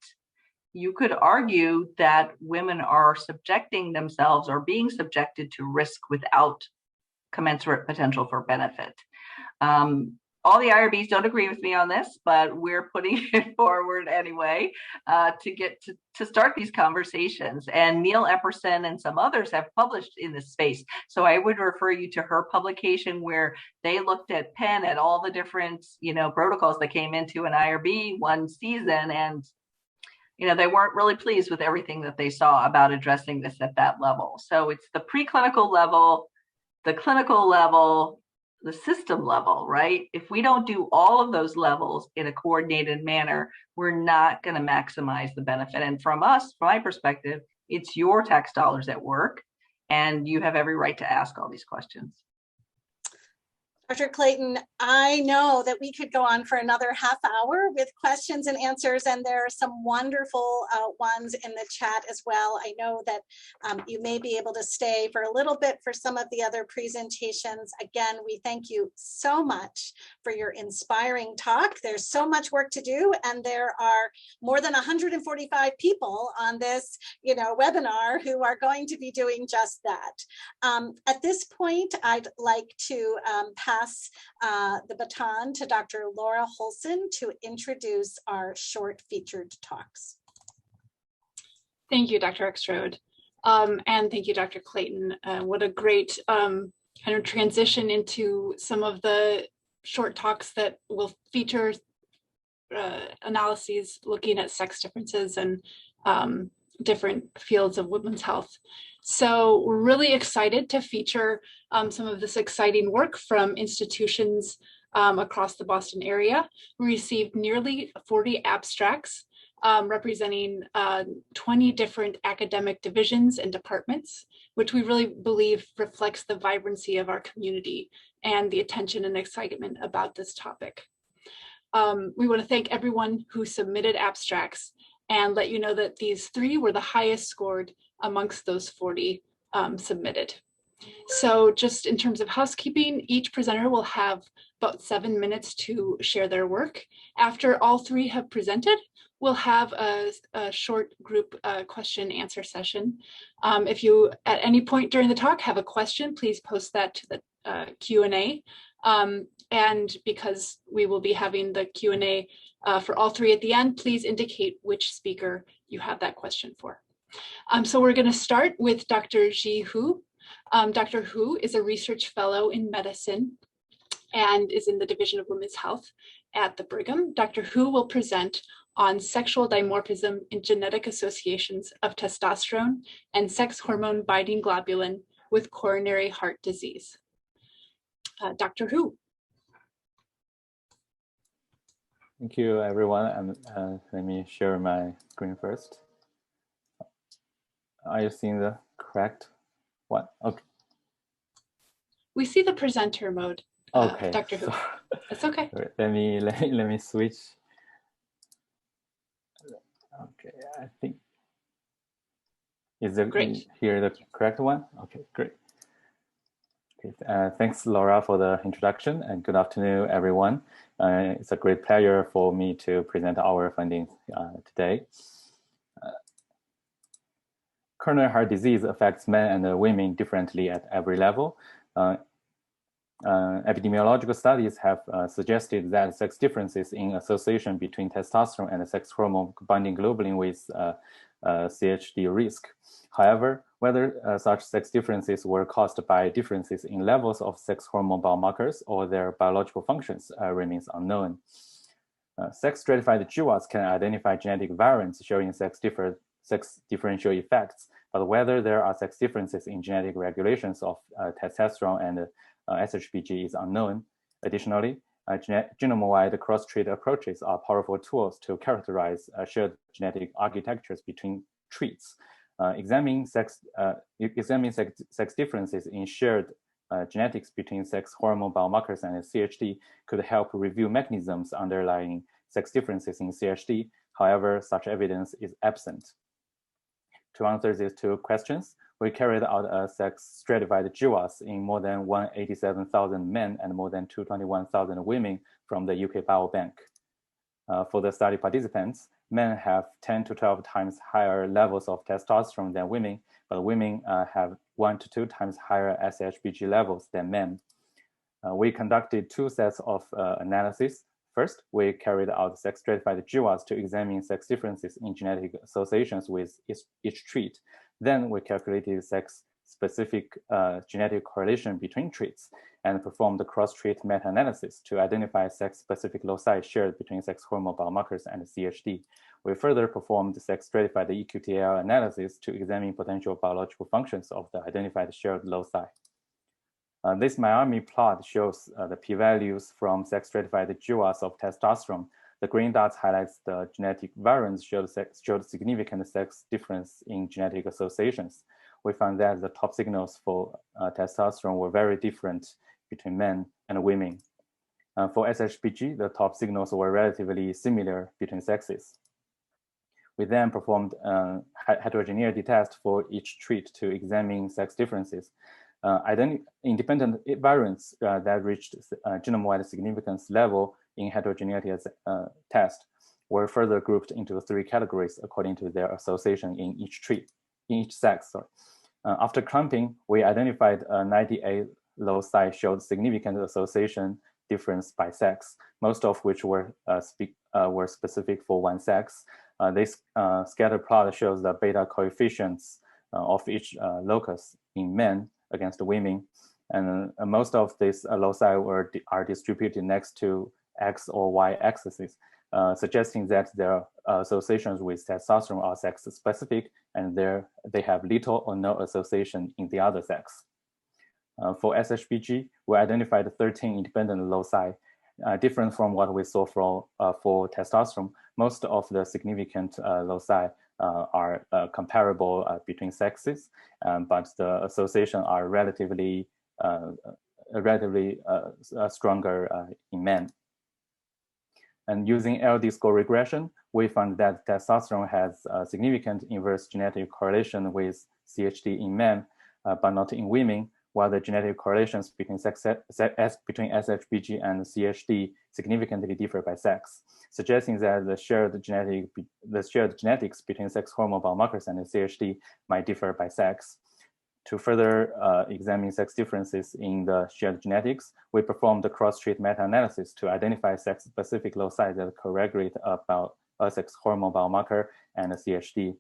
you could argue that women are subjecting themselves or being subjected to risk without commensurate potential for benefit. All the IRBs don't agree with me on this, but we're putting it forward anyway to start these conversations. And Neil Epperson and some others have published in this space. So I would refer you to her publication where they looked at Penn at all the different, protocols that came into an IRB one season, and they weren't really pleased with everything that they saw about addressing this at that level. So it's the preclinical level, the clinical level, the system level, right? If we don't do all of those levels in a coordinated manner, we're not going to maximize the benefit. And from my perspective, it's your tax dollars at work, and you have every right to ask all these questions. Dr. Clayton, I know that we could go on for another half hour with questions and answers, and there are some wonderful ones in the chat as well. I know that you may be able to stay for a little bit for some of the other presentations. Again, we thank you so much for your inspiring talk. There's so much work to do, and there are more than 145 people on this, webinar who are going to be doing just that. At this point, I'd like to pass the baton to Dr. Laura Holson to introduce our short featured talks. Thank you, Dr. Extrode. And thank you, Dr. Clayton. What a great kind of transition into some of the short talks that will feature analyses looking at sex differences and different fields of women's health. So we're really excited to feature some of this exciting work from institutions across the Boston area. We received nearly 40 abstracts representing 20 different academic divisions and departments, which we really believe reflects the vibrancy of our community and the attention and excitement about this topic. We want to thank everyone who submitted abstracts and let you know that these 3 were the highest scored amongst those 40 submitted. So just in terms of housekeeping, each presenter will have about 7 minutes to share their work. After all 3 have presented, we'll have a short group question and answer session. If you at any point during the talk have a question, please post that to the Q&A. And because we will be having the Q&A for all 3 at the end, please indicate which speaker you have that question for. So we're going to start with Dr. Ji Hu. Dr. Hu is a research fellow in medicine and is in the Division of Women's Health at the Brigham. Dr. Hu will present on sexual dimorphism in genetic associations of testosterone and sex hormone binding globulin with coronary heart disease. Dr. Hu. Thank you, everyone. And let me share my screen first. Are you seeing the correct one? Okay. We see the presenter mode. Okay. Dr. Hu. That's okay. Let me switch. Okay, I think is here the correct one? Okay, great. Okay, thanks, Laura, for the introduction, and good afternoon, everyone. It's a great pleasure for me to present our findings today. Coronary heart disease affects men and women differently at every level. Epidemiological studies have suggested that sex differences in association between testosterone and sex hormone binding globulin with CHD risk. However, whether such sex differences were caused by differences in levels of sex hormone biomarkers or their biological functions remains unknown. Sex-stratified GWAS can identify genetic variants showing sex differential effects, but whether there are sex differences in genetic regulations of testosterone and SHBG is unknown. Additionally, genome-wide cross-trait approaches are powerful tools to characterize shared genetic architectures between traits. Examining sex differences in shared genetics between sex hormone biomarkers and CHD could help review mechanisms underlying sex differences in CHD. However, such evidence is absent. To answer these 2 questions, we carried out a sex-stratified GWAS in more than 187,000 men and more than 221,000 women from the UK Biobank. For the study participants, men have 10 to 12 times higher levels of testosterone than women, but women have 1 to 2 times higher SHBG levels than men. We conducted 2 sets of analysis. First, we carried out sex-stratified GWAS to examine sex differences in genetic associations with each trait. Then we calculated sex-specific genetic correlation between traits and performed the cross-trait meta-analysis to identify sex-specific loci shared between sex hormone biomarkers and CHD. We further performed sex-stratified eQTL analysis to examine potential biological functions of the identified shared loci. This Miami plot shows the p-values from sex-stratified GWAS of testosterone. The green dots highlights the genetic variants showed significant sex difference in genetic associations. We found that the top signals for testosterone were very different between men and women. For SHBG, the top signals were relatively similar between sexes. We then performed a heterogeneity test for each treat to examine sex differences. Independent variants that reached genome-wide significance level in heterogeneity test were further grouped into 3 categories according to their association in each treat, in each sex. After clumping, we identified 98 loci showed significant association difference by sex, most of which were specific for one sex. This scatter plot shows the beta coefficients of each locus in men against women, and most of these loci are distributed next to X or Y axes, suggesting that their associations with testosterone are sex-specific, and they have little or no association in the other sex. For SHBG, we identified 13 independent loci, different from what we saw for testosterone. Most of the significant loci are comparable between sexes, but the association are relatively stronger in men. And using LD score regression, we found that testosterone has a significant inverse genetic correlation with CHD in men, but not in women, while the genetic correlations between SHBG and CHD significantly differ by sex, suggesting that the shared genetics between sex hormone biomarkers and CHD might differ by sex. To further examine sex differences in the shared genetics, we performed the cross-treat meta-analysis to identify sex-specific loci that correlate about a sex hormone biomarker and a CHD.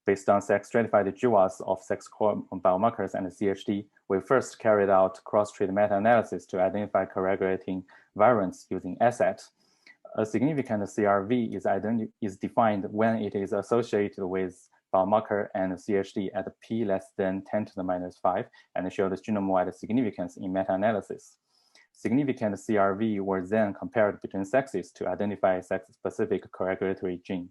Based on sex-stratified GWAS of sex hormone biomarkers and CHD, we first carried out cross-treat meta-analysis to identify correlating variants using ASET. A significant CRV is defined when it is associated with biomarker and CHD at p less than 10 to the minus 5 and showed genome-wide significance in meta-analysis. Significant CRV were then compared between sexes to identify sex-specific correlatory gene.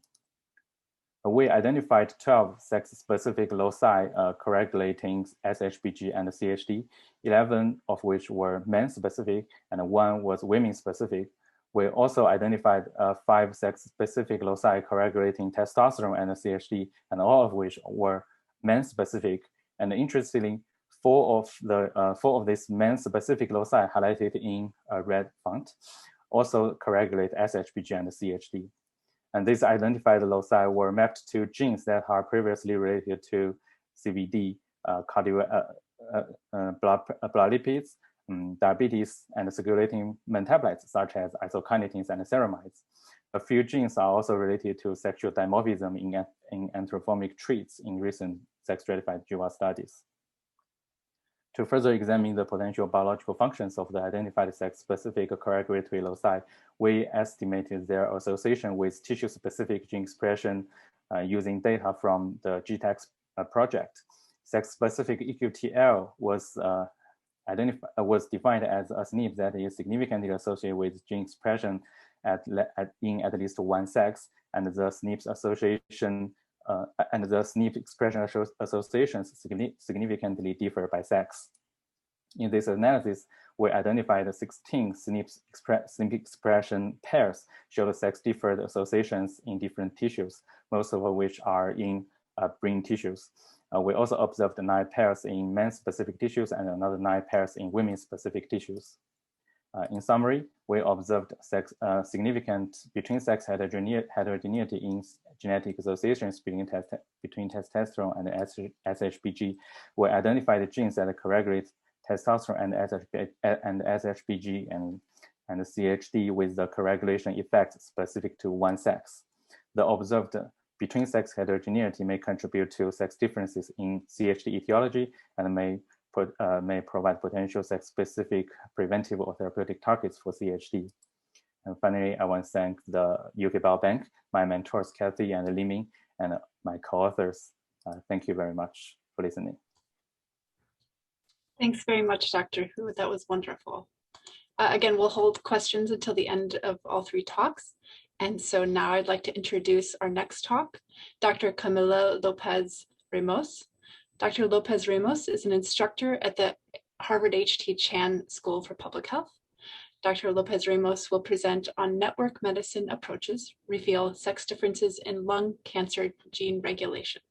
We identified 12 sex-specific loci correlating SHBG and CHD, 11 of which were men-specific and 1 was women-specific. We also identified 5 sex-specific loci correlating testosterone and CHD, and all of which were men-specific. And interestingly, 4 of these men-specific loci highlighted in a red font also correlate SHBG and CHD. And these identified loci were mapped to genes that are previously related to CVD, blood lipids, diabetes, and circulating metabolites such as isokinetins and ceramides. A few genes are also related to sexual dimorphism in anthropomic traits in recent sex-stratified GWAS studies. To further examine the potential biological functions of the identified sex-specific correlatory loci, we estimated their association with tissue-specific gene expression using data from the GTEx project. Sex-specific EQTL was defined as a SNP that is significantly associated with gene expression in at least one sex, and the SNP association and the SNP expression associations significantly differ by sex. In this analysis, we identified 16 SNP expression pairs showed sex-differed associations in different tissues, most of which are in brain tissues. We also observed 9 pairs in men-specific tissues and another 9 pairs in women-specific tissues. In summary, we observed significant between-sex heterogeneity in genetic associations between testosterone and SHBG. We identified genes that correlate testosterone and SHBG and CHD with the correlation effect specific to one sex. The observed between-sex heterogeneity may contribute to sex differences in CHD etiology and may provide potential sex-specific preventive or therapeutic targets for CHD. And finally, I want to thank the UK Biobank, my mentors, Kathy and Liming, and my co-authors. Thank you very much for listening. Thanks very much, Dr. Hu. That was wonderful. Again, we'll hold questions until the end of all 3 talks. And so now I'd like to introduce our next talk, Dr. Camila Lopez Ramos. Dr. Lopez Ramos is an instructor at the Harvard H.T. Chan School for Public Health. Dr. Lopez Ramos will present on network medicine approaches, reveal sex differences in lung cancer gene regulation.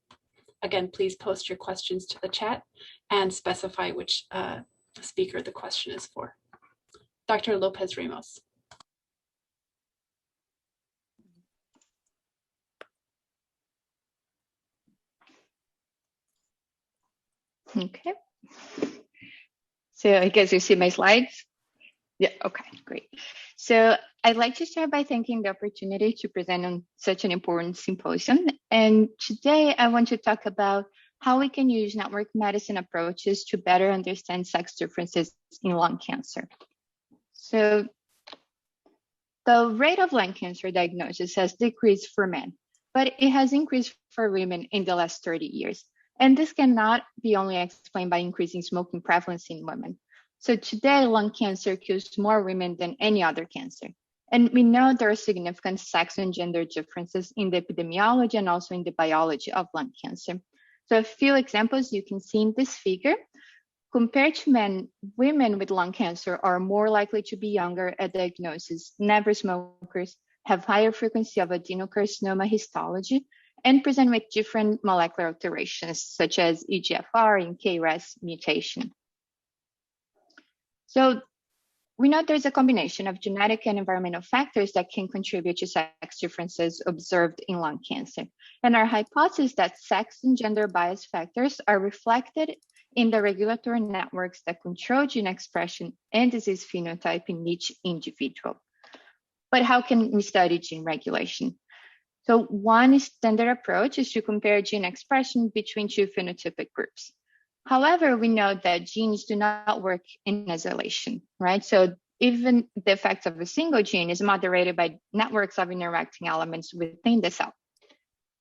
Again, please post your questions to the chat and specify which speaker the question is for. Dr. Lopez Ramos. Okay. So I guess you see my slides. Yeah, okay, great. So I'd like to start by thanking the opportunity to present on such an important symposium. And today I want to talk about how we can use network medicine approaches to better understand sex differences in lung cancer. So the rate of lung cancer diagnosis has decreased for men, but it has increased for women in the last 30 years. And this cannot be only explained by increasing smoking prevalence in women. So today, lung cancer kills more women than any other cancer. And we know there are significant sex and gender differences in the epidemiology and also in the biology of lung cancer. So a few examples you can see in this figure. Compared to men, women with lung cancer are more likely to be younger at diagnosis, never smokers, have higher frequency of adenocarcinoma histology, and present with different molecular alterations, such as EGFR and KRAS mutation. So we know there's a combination of genetic and environmental factors that can contribute to sex differences observed in lung cancer. And our hypothesis that sex and gender bias factors are reflected in the regulatory networks that control gene expression and disease phenotype in each individual. But how can we study gene regulation? So one standard approach is to compare gene expression between two phenotypic groups. However, we know that genes do not work in isolation, right? So even the effects of a single gene is moderated by networks of interacting elements within the cell.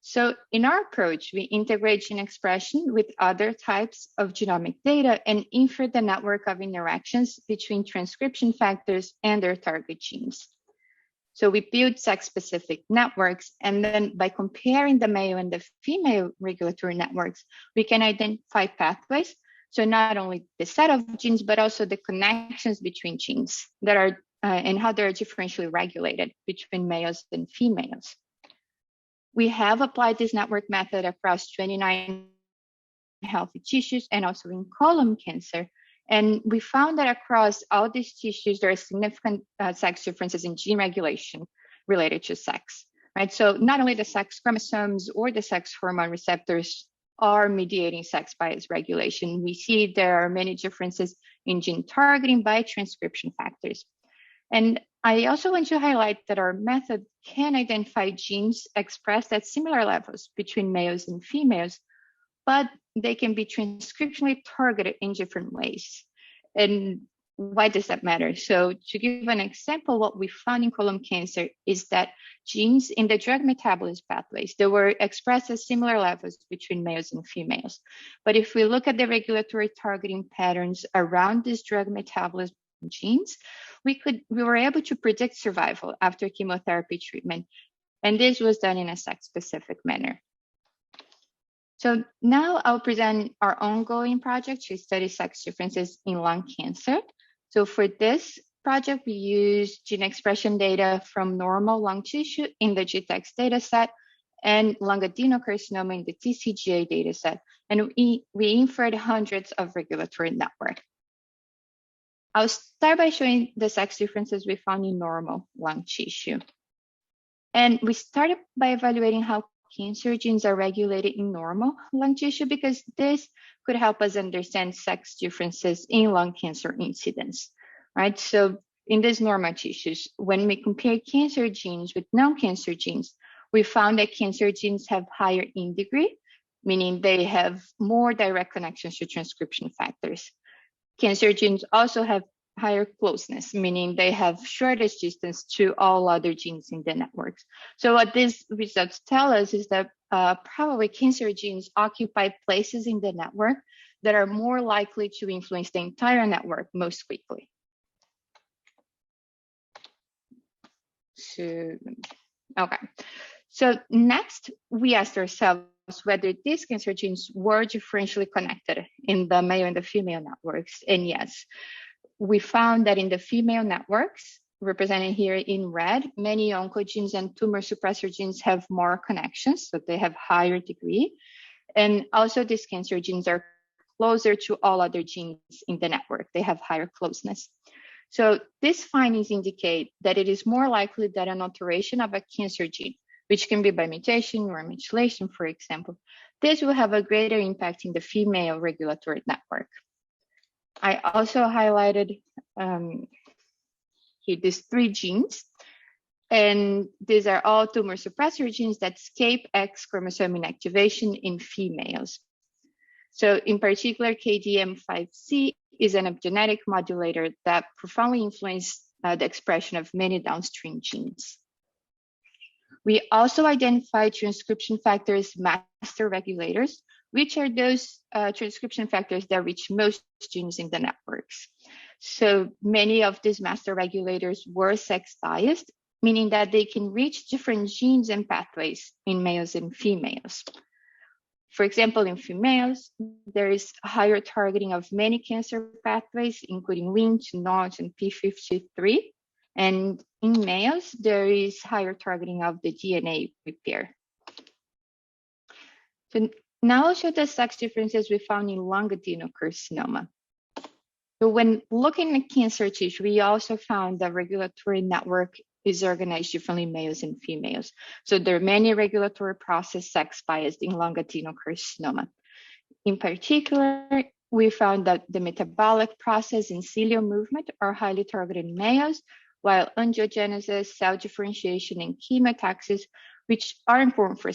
So in our approach, we integrate gene expression with other types of genomic data and infer the network of interactions between transcription factors and their target genes. So we build sex-specific networks, and then by comparing the male and the female regulatory networks, we can identify pathways. So not only the set of genes, but also the connections between genes that are and how they're differentially regulated between males and females. We have applied this network method across 29 healthy tissues and also in colon cancer. And we found that across all these tissues, there are significant sex differences in gene regulation related to sex, right? So not only the sex chromosomes or the sex hormone receptors are mediating sex bias regulation, we see there are many differences in gene targeting by transcription factors. And I also want to highlight that our method can identify genes expressed at similar levels between males and females, but they can be transcriptionally targeted in different ways. And why does that matter? So to give an example, what we found in colon cancer is that genes in the drug metabolism pathways, they were expressed at similar levels between males and females. But if we look at the regulatory targeting patterns around these drug metabolism genes, we were able to predict survival after chemotherapy treatment. And this was done in a sex-specific manner. So now I'll present our ongoing project to study sex differences in lung cancer. So for this project, we use gene expression data from normal lung tissue in the GTEx dataset and lung adenocarcinoma in the TCGA dataset. And we inferred hundreds of regulatory networks. I'll start by showing the sex differences we found in normal lung tissue. And we started by evaluating how cancer genes are regulated in normal lung tissue because this could help us understand sex differences in lung cancer incidence, right? So in these normal tissues, when we compare cancer genes with non-cancer genes, we found that cancer genes have higher in degree, meaning they have more direct connections to transcription factors. Cancer genes also have higher closeness, meaning they have shortest distance to all other genes in the networks. So what these results tell us is that probably cancer genes occupy places in the network that are more likely to influence the entire network most quickly. So, okay. So next, we asked ourselves, whether these cancer genes were differentially connected in the male and the female networks. And yes, we found that in the female networks, represented here in red, many oncogenes and tumor suppressor genes have more connections, so they have higher degree. And also these cancer genes are closer to all other genes in the network. They have higher closeness. So these findings indicate that it is more likely that an alteration of a cancer gene, which can be by mutation or methylation, for example, this will have a greater impact in the female regulatory network. I also highlighted here these 3 genes, and these are all tumor suppressor genes that escape X chromosome inactivation in females. So in particular, KDM5C is an epigenetic modulator that profoundly influences the expression of many downstream genes. We also identified transcription factors master regulators, which are those transcription factors that reach most genes in the networks. So many of these master regulators were sex biased, meaning that they can reach different genes and pathways in males and females. For example, in females, there is higher targeting of many cancer pathways, including Lynch, NOTCH, and P53. And in males, there is higher targeting of the DNA repair. So now I'll show the sex differences we found in lung adenocarcinoma. So when looking at cancer tissue, we also found the regulatory network is organized differently in males and females. So there are many regulatory process sex biased in lung adenocarcinoma. In particular, we found that the metabolic process and ciliary movement are highly targeted in males, while angiogenesis, cell differentiation, and chemotaxis, which are important for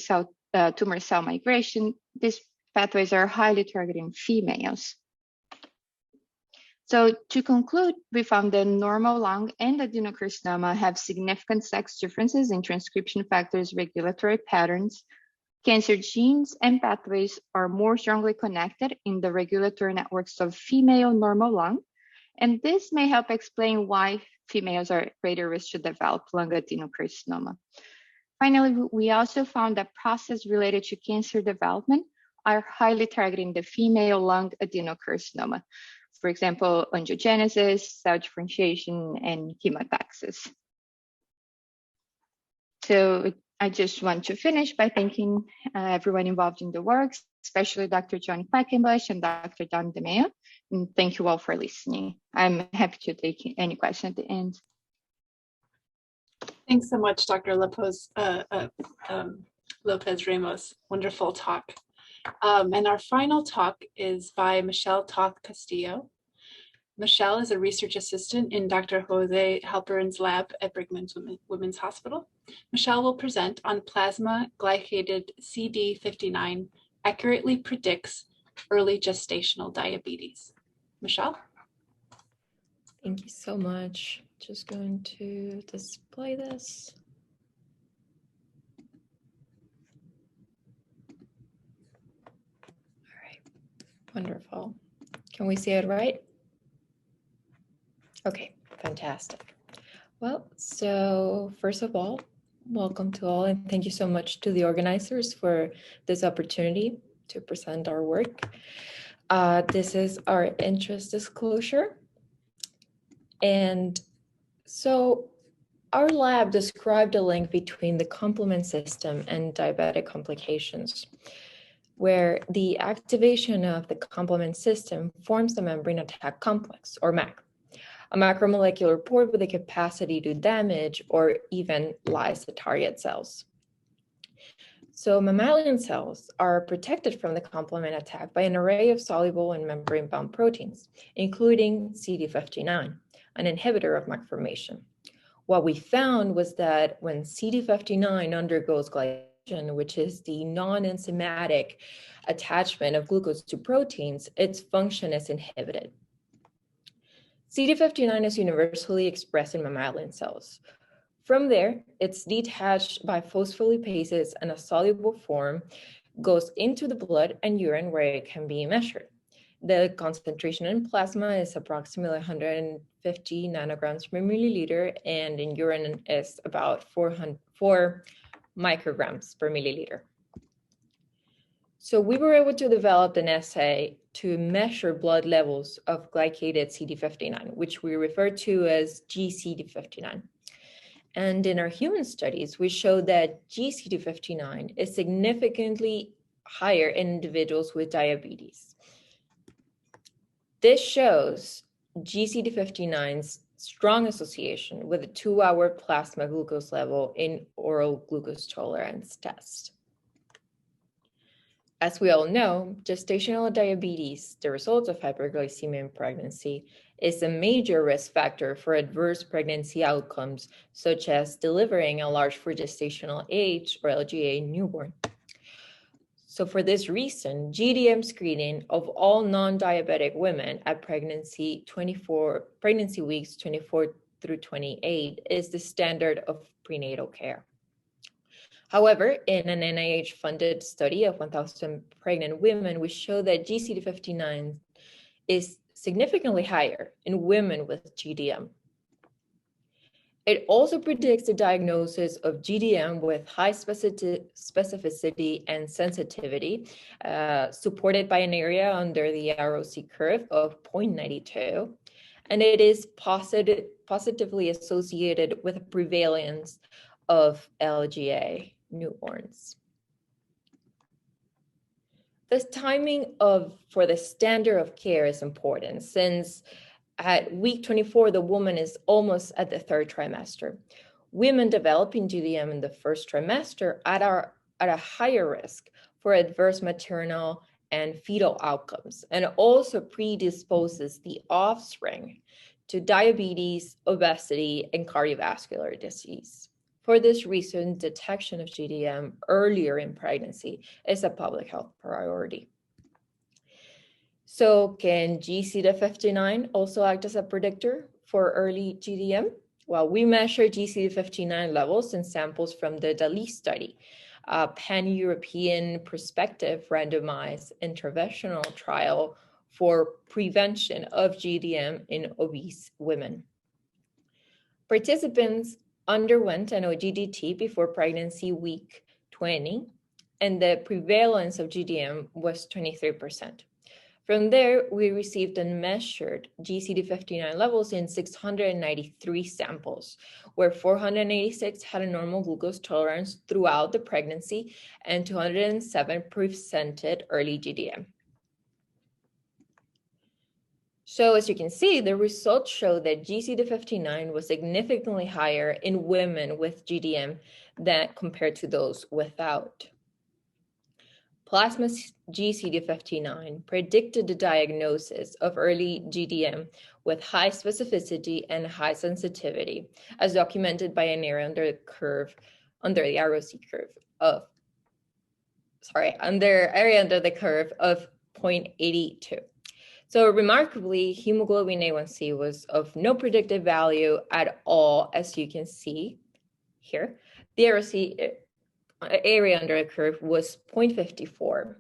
tumor cell migration, these pathways are highly targeted in females. So to conclude, we found that normal lung and adenocarcinoma have significant sex differences in transcription factors, regulatory patterns. Cancer genes and pathways are more strongly connected in the regulatory networks of female normal lung, and this may help explain why females are at greater risk to develop lung adenocarcinoma. Finally, we also found that processes related to cancer development are highly targeting the female lung adenocarcinoma. For example, angiogenesis, cell differentiation, and chemotaxis. So I just want to finish by thanking everyone involved in the work, especially Dr. John Quackenbush and Dr. Don DeMeo. And thank you all for listening. I'm happy to take any question at the end. Thanks so much, Dr. Lopez Ramos. Wonderful talk. And our final talk is by Michelle Toth Castillo. Michelle is a research assistant in Dr. Jose Halperin's lab at Brigham Women's Hospital. Michelle will present on plasma glycated CD59 accurately predicts early gestational diabetes. Michelle? Thank you so much. Just going to display this. All right, wonderful. Can we see it right? Okay, fantastic. Well, so first of all, welcome to all, and thank you so much to the organizers for this opportunity to present our work. This is our interest disclosure. And so our lab described a link between the complement system and diabetic complications, where the activation of the complement system forms the membrane attack complex, or MAC, a macromolecular port with the capacity to damage or even lyse the target cells. So mammalian cells are protected from the complement attack by an array of soluble and membrane-bound proteins, including CD59, an inhibitor of MAC formation. What we found was that when CD59 undergoes glycation, which is the non-enzymatic attachment of glucose to proteins, its function is inhibited. CD59 is universally expressed in mammalian cells. From there, it's detached by phospholipases and a soluble form goes into the blood and urine where it can be measured. The concentration in plasma is approximately 150 nanograms per milliliter, and in urine is about 4 micrograms per milliliter. So we were able to develop an assay to measure blood levels of glycated CD59, which we refer to as GCD59. And in our human studies, we showed that GCD59 is significantly higher in individuals with diabetes. This shows GCD59's strong association with a 2-hour plasma glucose level in oral glucose tolerance test. As we all know, gestational diabetes, the result of hyperglycemia in pregnancy, is a major risk factor for adverse pregnancy outcomes, such as delivering a large for gestational age or LGA newborn. So for this reason, GDM screening of all non-diabetic women at pregnancy weeks 24 through 28 is the standard of prenatal care. However, in an NIH-funded study of 1,000 pregnant women, we show that GCD59 is significantly higher in women with GDM. It also predicts the diagnosis of GDM with high specificity and sensitivity, supported by an area under the ROC curve of 0.92, and it is positively associated with a prevalence of LGA newborns. The timing for the standard of care is important, since at week 24, the woman is almost at the 3rd trimester. Women developing GDM in the 1st trimester are at a higher risk for adverse maternal and fetal outcomes, and also predisposes the offspring to diabetes, obesity, and cardiovascular disease. For this reason, detection of GDM earlier in pregnancy is a public health priority. So can GCD59 also act as a predictor for early GDM? Well, we measure GCD59 levels in samples from the DALI study, a pan-European prospective randomized interventional trial for prevention of GDM in obese women. Participants underwent an OGDT before pregnancy week 20, and the prevalence of GDM was 23%. From there, we received and measured GCD59 levels in 693 samples, where 486 had a normal glucose tolerance throughout the pregnancy, and 207 presented early GDM. So as you can see, the results show that GCD59 was significantly higher in women with GDM than compared to those without. Plasma GCD59 predicted the diagnosis of early GDM with high specificity and high sensitivity, as documented by an area under the curve, under the ROC curve of, area under the curve of 0.82. So remarkably, hemoglobin A1C was of no predictive value at all, as you can see here. The ROC area under the curve was 0.54.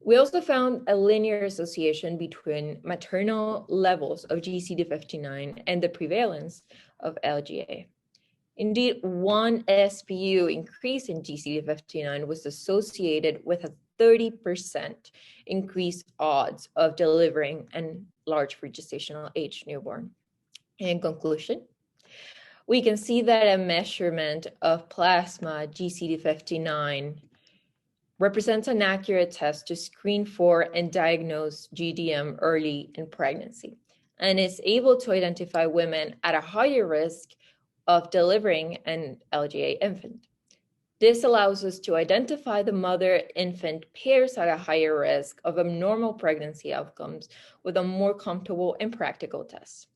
We also found a linear association between maternal levels of GCD59 and the prevalence of LGA. Indeed, one SPU increase in GCD59 was associated with a 30% increased odds of delivering a large for gestational age newborn. In conclusion, we can see that a measurement of plasma GCD59 represents an accurate test to screen for and diagnose GDM early in pregnancy, and is able to identify women at a higher risk of delivering an LGA infant. This allows us to identify the mother-infant pairs at a higher risk of abnormal pregnancy outcomes with a more comfortable and practical test.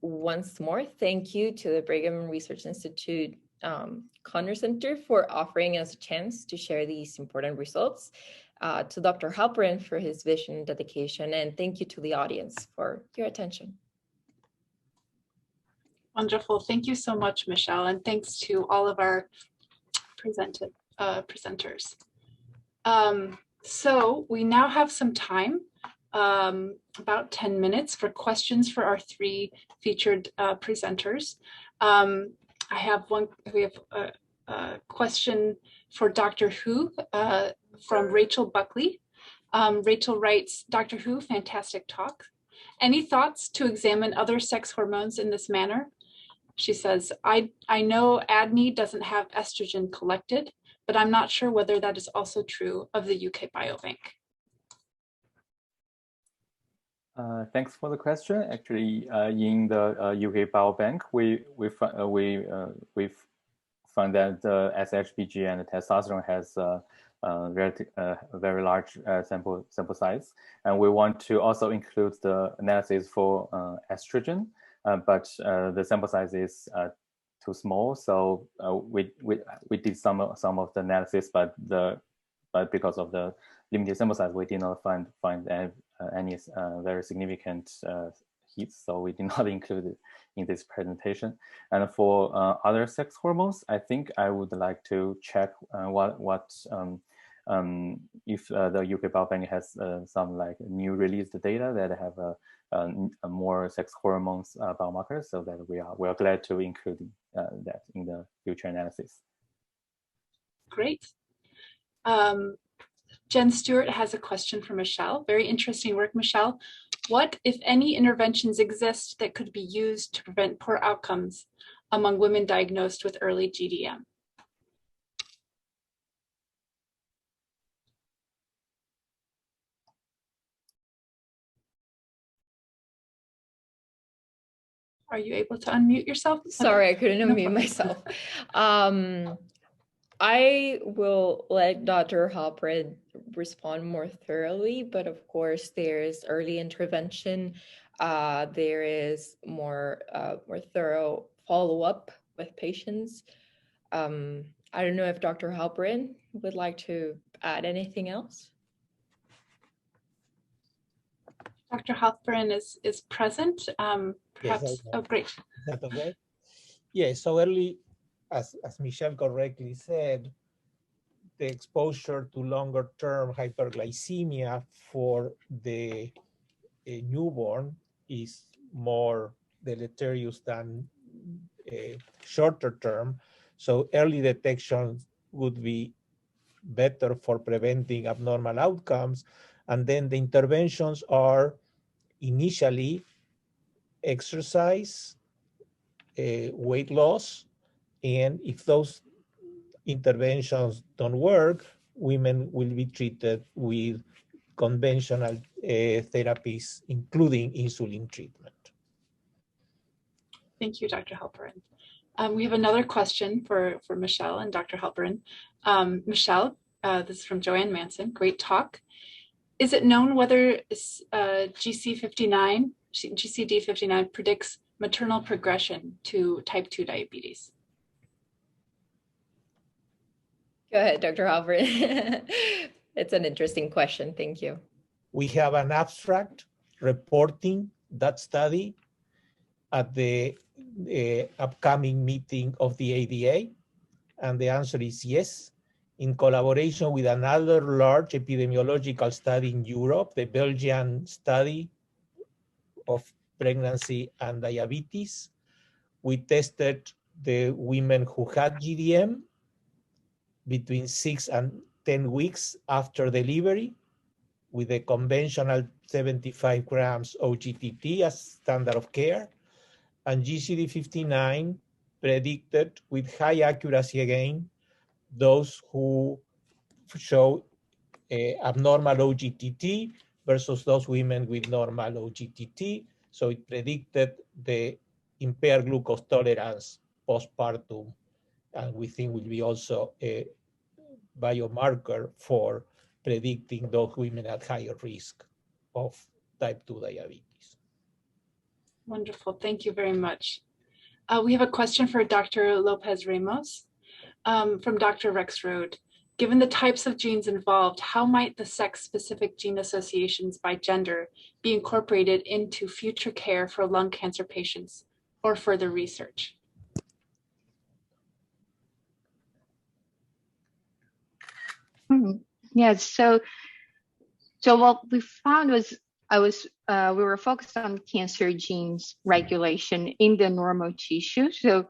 Once more, thank you to the Brigham Research Institute Connors Center for offering us a chance to share these important results, to Dr. Halperin for his vision and dedication, and thank you to the audience for your attention. Wonderful. Thank you so much, Michelle, and thanks to all of our presenters. So we now have some time, about 10 minutes, for questions for our 3 featured presenters. We have a question for Dr. Hu from Rachel Buckley. Rachel writes, Dr. Hu, fantastic talk. Any thoughts to examine other sex hormones in this manner? She says, I know ADNI doesn't have estrogen collected, but I'm not sure whether that is also true of the UK Biobank. Thanks for the question. Actually, in the UK Biobank, we've found that SHBG and testosterone has a very large sample size, and we want to also include the analysis for estrogen, but the sample size is too small. So we did some of the analysis, but because of the limited sample size, we did not find any very significant hits, so we did not include it in this presentation. And for other sex hormones, I think I would like to check if the UK Biobank has some like new released data that have a more sex hormones biomarkers, so that we are glad to include that in the future analysis. Great. Jen Stewart has a question for Michelle. Very interesting work, Michelle. What, if any, interventions exist that could be used to prevent poor outcomes among women diagnosed with early GDM? Are you able to unmute yourself? Sorry, I couldn't unmute myself. I will let Dr. Halperin respond more thoroughly, but of course there's early intervention. There is more thorough follow-up with patients. I don't know if Dr. Halperin would like to add anything else. Dr. Halperin is present. Perhaps, yes, oh, great. Is that okay? Yeah, so early, as Michelle correctly said, the exposure to longer-term hyperglycemia for the newborn is more deleterious than shorter term. So early detection would be better for preventing abnormal outcomes. And then the interventions are initially exercise, weight loss, and if those interventions don't work, women will be treated with conventional therapies, including insulin treatment. Thank you, Dr. Halperin. We have another question for Michelle and Dr. Halperin. Michelle, this is from Joanne Manson. Great talk. Is it known whether GCD59 predicts maternal progression to type 2 diabetes? Go ahead, Dr. Halperin. It's an interesting question. Thank you. We have an abstract reporting that study at the upcoming meeting of the ADA, and the answer is yes. In collaboration with another large epidemiological study in Europe, the Belgian study of pregnancy and diabetes, we tested the women who had GDM between 6 and 10 weeks after delivery with a conventional 75 grams OGTT as standard of care, and GCD59 predicted with high accuracy again those who show abnormal OGTT versus those women with normal OGTT. So it predicted the impaired glucose tolerance postpartum, and we think will be also a biomarker for predicting those women at higher risk of type 2 diabetes. Wonderful, thank you very much. We have a question for Dr. Lopez Ramos from Dr. Rexroad. Given the types of genes involved, how might the sex-specific gene associations by gender be incorporated into future care for lung cancer patients or further research? Yes, so what we found was we were focused on cancer genes regulation in the normal tissue. So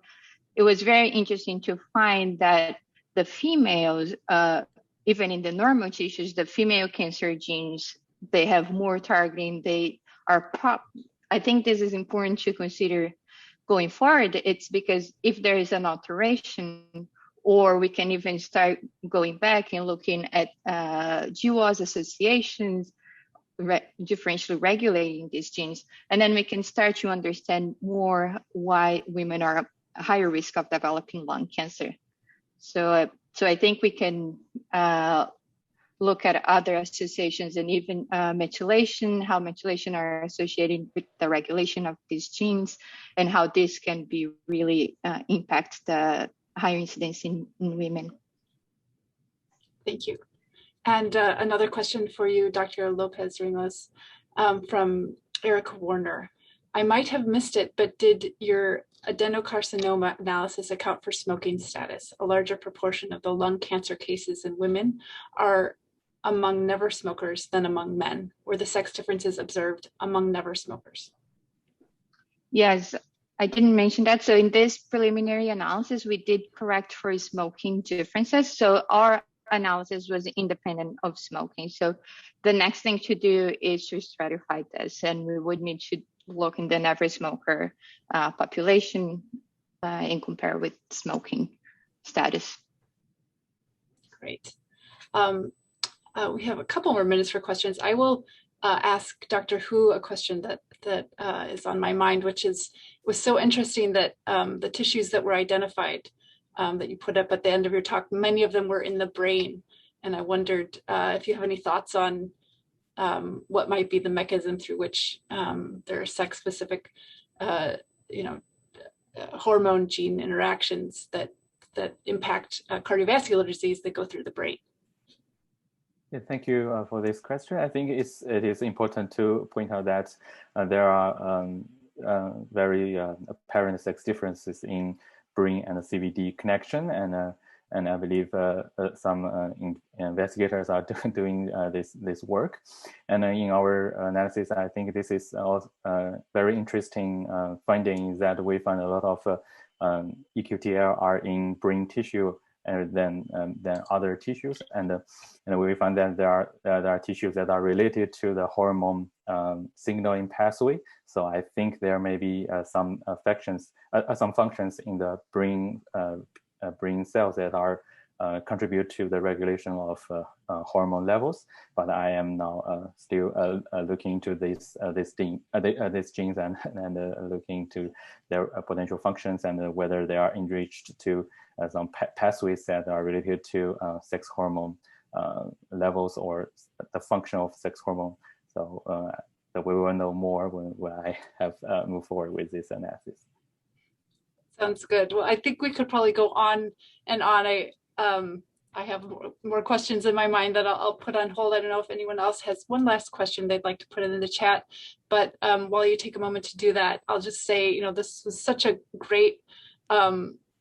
it was very interesting to find that the females, even in the normal tissues, the female cancer genes, they have more targeting. They are I think this is important to consider going forward. It's because if there is an alteration, or we can even start going back and looking at GWAS associations, differentially regulating these genes, and then we can start to understand more why women are at a higher risk of developing lung cancer. So I think we can look at other associations and even methylation, how methylation are associated with the regulation of these genes, and how this can be really impact the higher incidence in women. Thank you. And another question for you, Dr. Lopez Ramos, from Eric Warner. I might have missed it, but did your adenocarcinoma analysis account for smoking status? A larger proportion of the lung cancer cases in women are among never smokers than among men. Were the sex differences observed among never smokers? Yes, I didn't mention that. So in this preliminary analysis, we did correct for smoking differences. So our analysis was independent of smoking. So the next thing to do is to stratify this, and we would need to look in the never smoker population and compare with smoking status. Great. We have a couple more minutes for questions. I will ask Dr. Hu a question that is on my mind, which was so interesting that the tissues that were identified that you put up at the end of your talk, many of them were in the brain. And I wondered if you have any thoughts on what might be the mechanism through which there are sex-specific, hormone gene interactions that impact cardiovascular disease that go through the brain. Yeah, thank you for this question. I think it is important to point out that there are very apparent sex differences in brain and CVD connection, and I believe some investigators are doing this work. And in our analysis, I think this is very interesting finding that we find a lot of EQTL are in brain tissue than other tissues, and we find that there are tissues that are related to the hormone signaling pathway. So I think there may be some functions in the brain cells that are contribute to the regulation of hormone levels. But I am now still looking into these genes and looking to their potential functions and whether they are enriched to some pathways that are related to sex hormone levels or the function of sex hormone. So we will know more when I have moved forward with this analysis. Sounds good. Well, I think we could probably go on and on. I have more questions in my mind that I'll put on hold. I don't know if anyone else has one last question they'd like to put in the chat, but while you take a moment to do that, I'll just say, this was such a great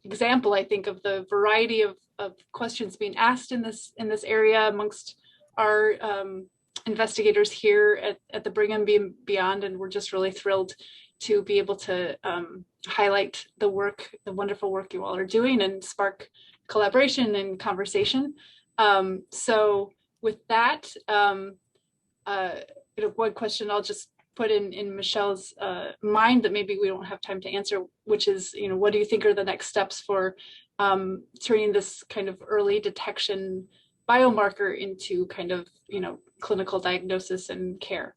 example, I think, of the variety of questions being asked in this area amongst our investigators here at the Brigham Beyond, and we're just really thrilled to be able to highlight the wonderful work you all are doing and spark collaboration and conversation. So with that, one question I'll just put in Michelle's mind that maybe we don't have time to answer, which is, what do you think are the next steps for turning this kind of early detection biomarker into kind of, clinical diagnosis and care?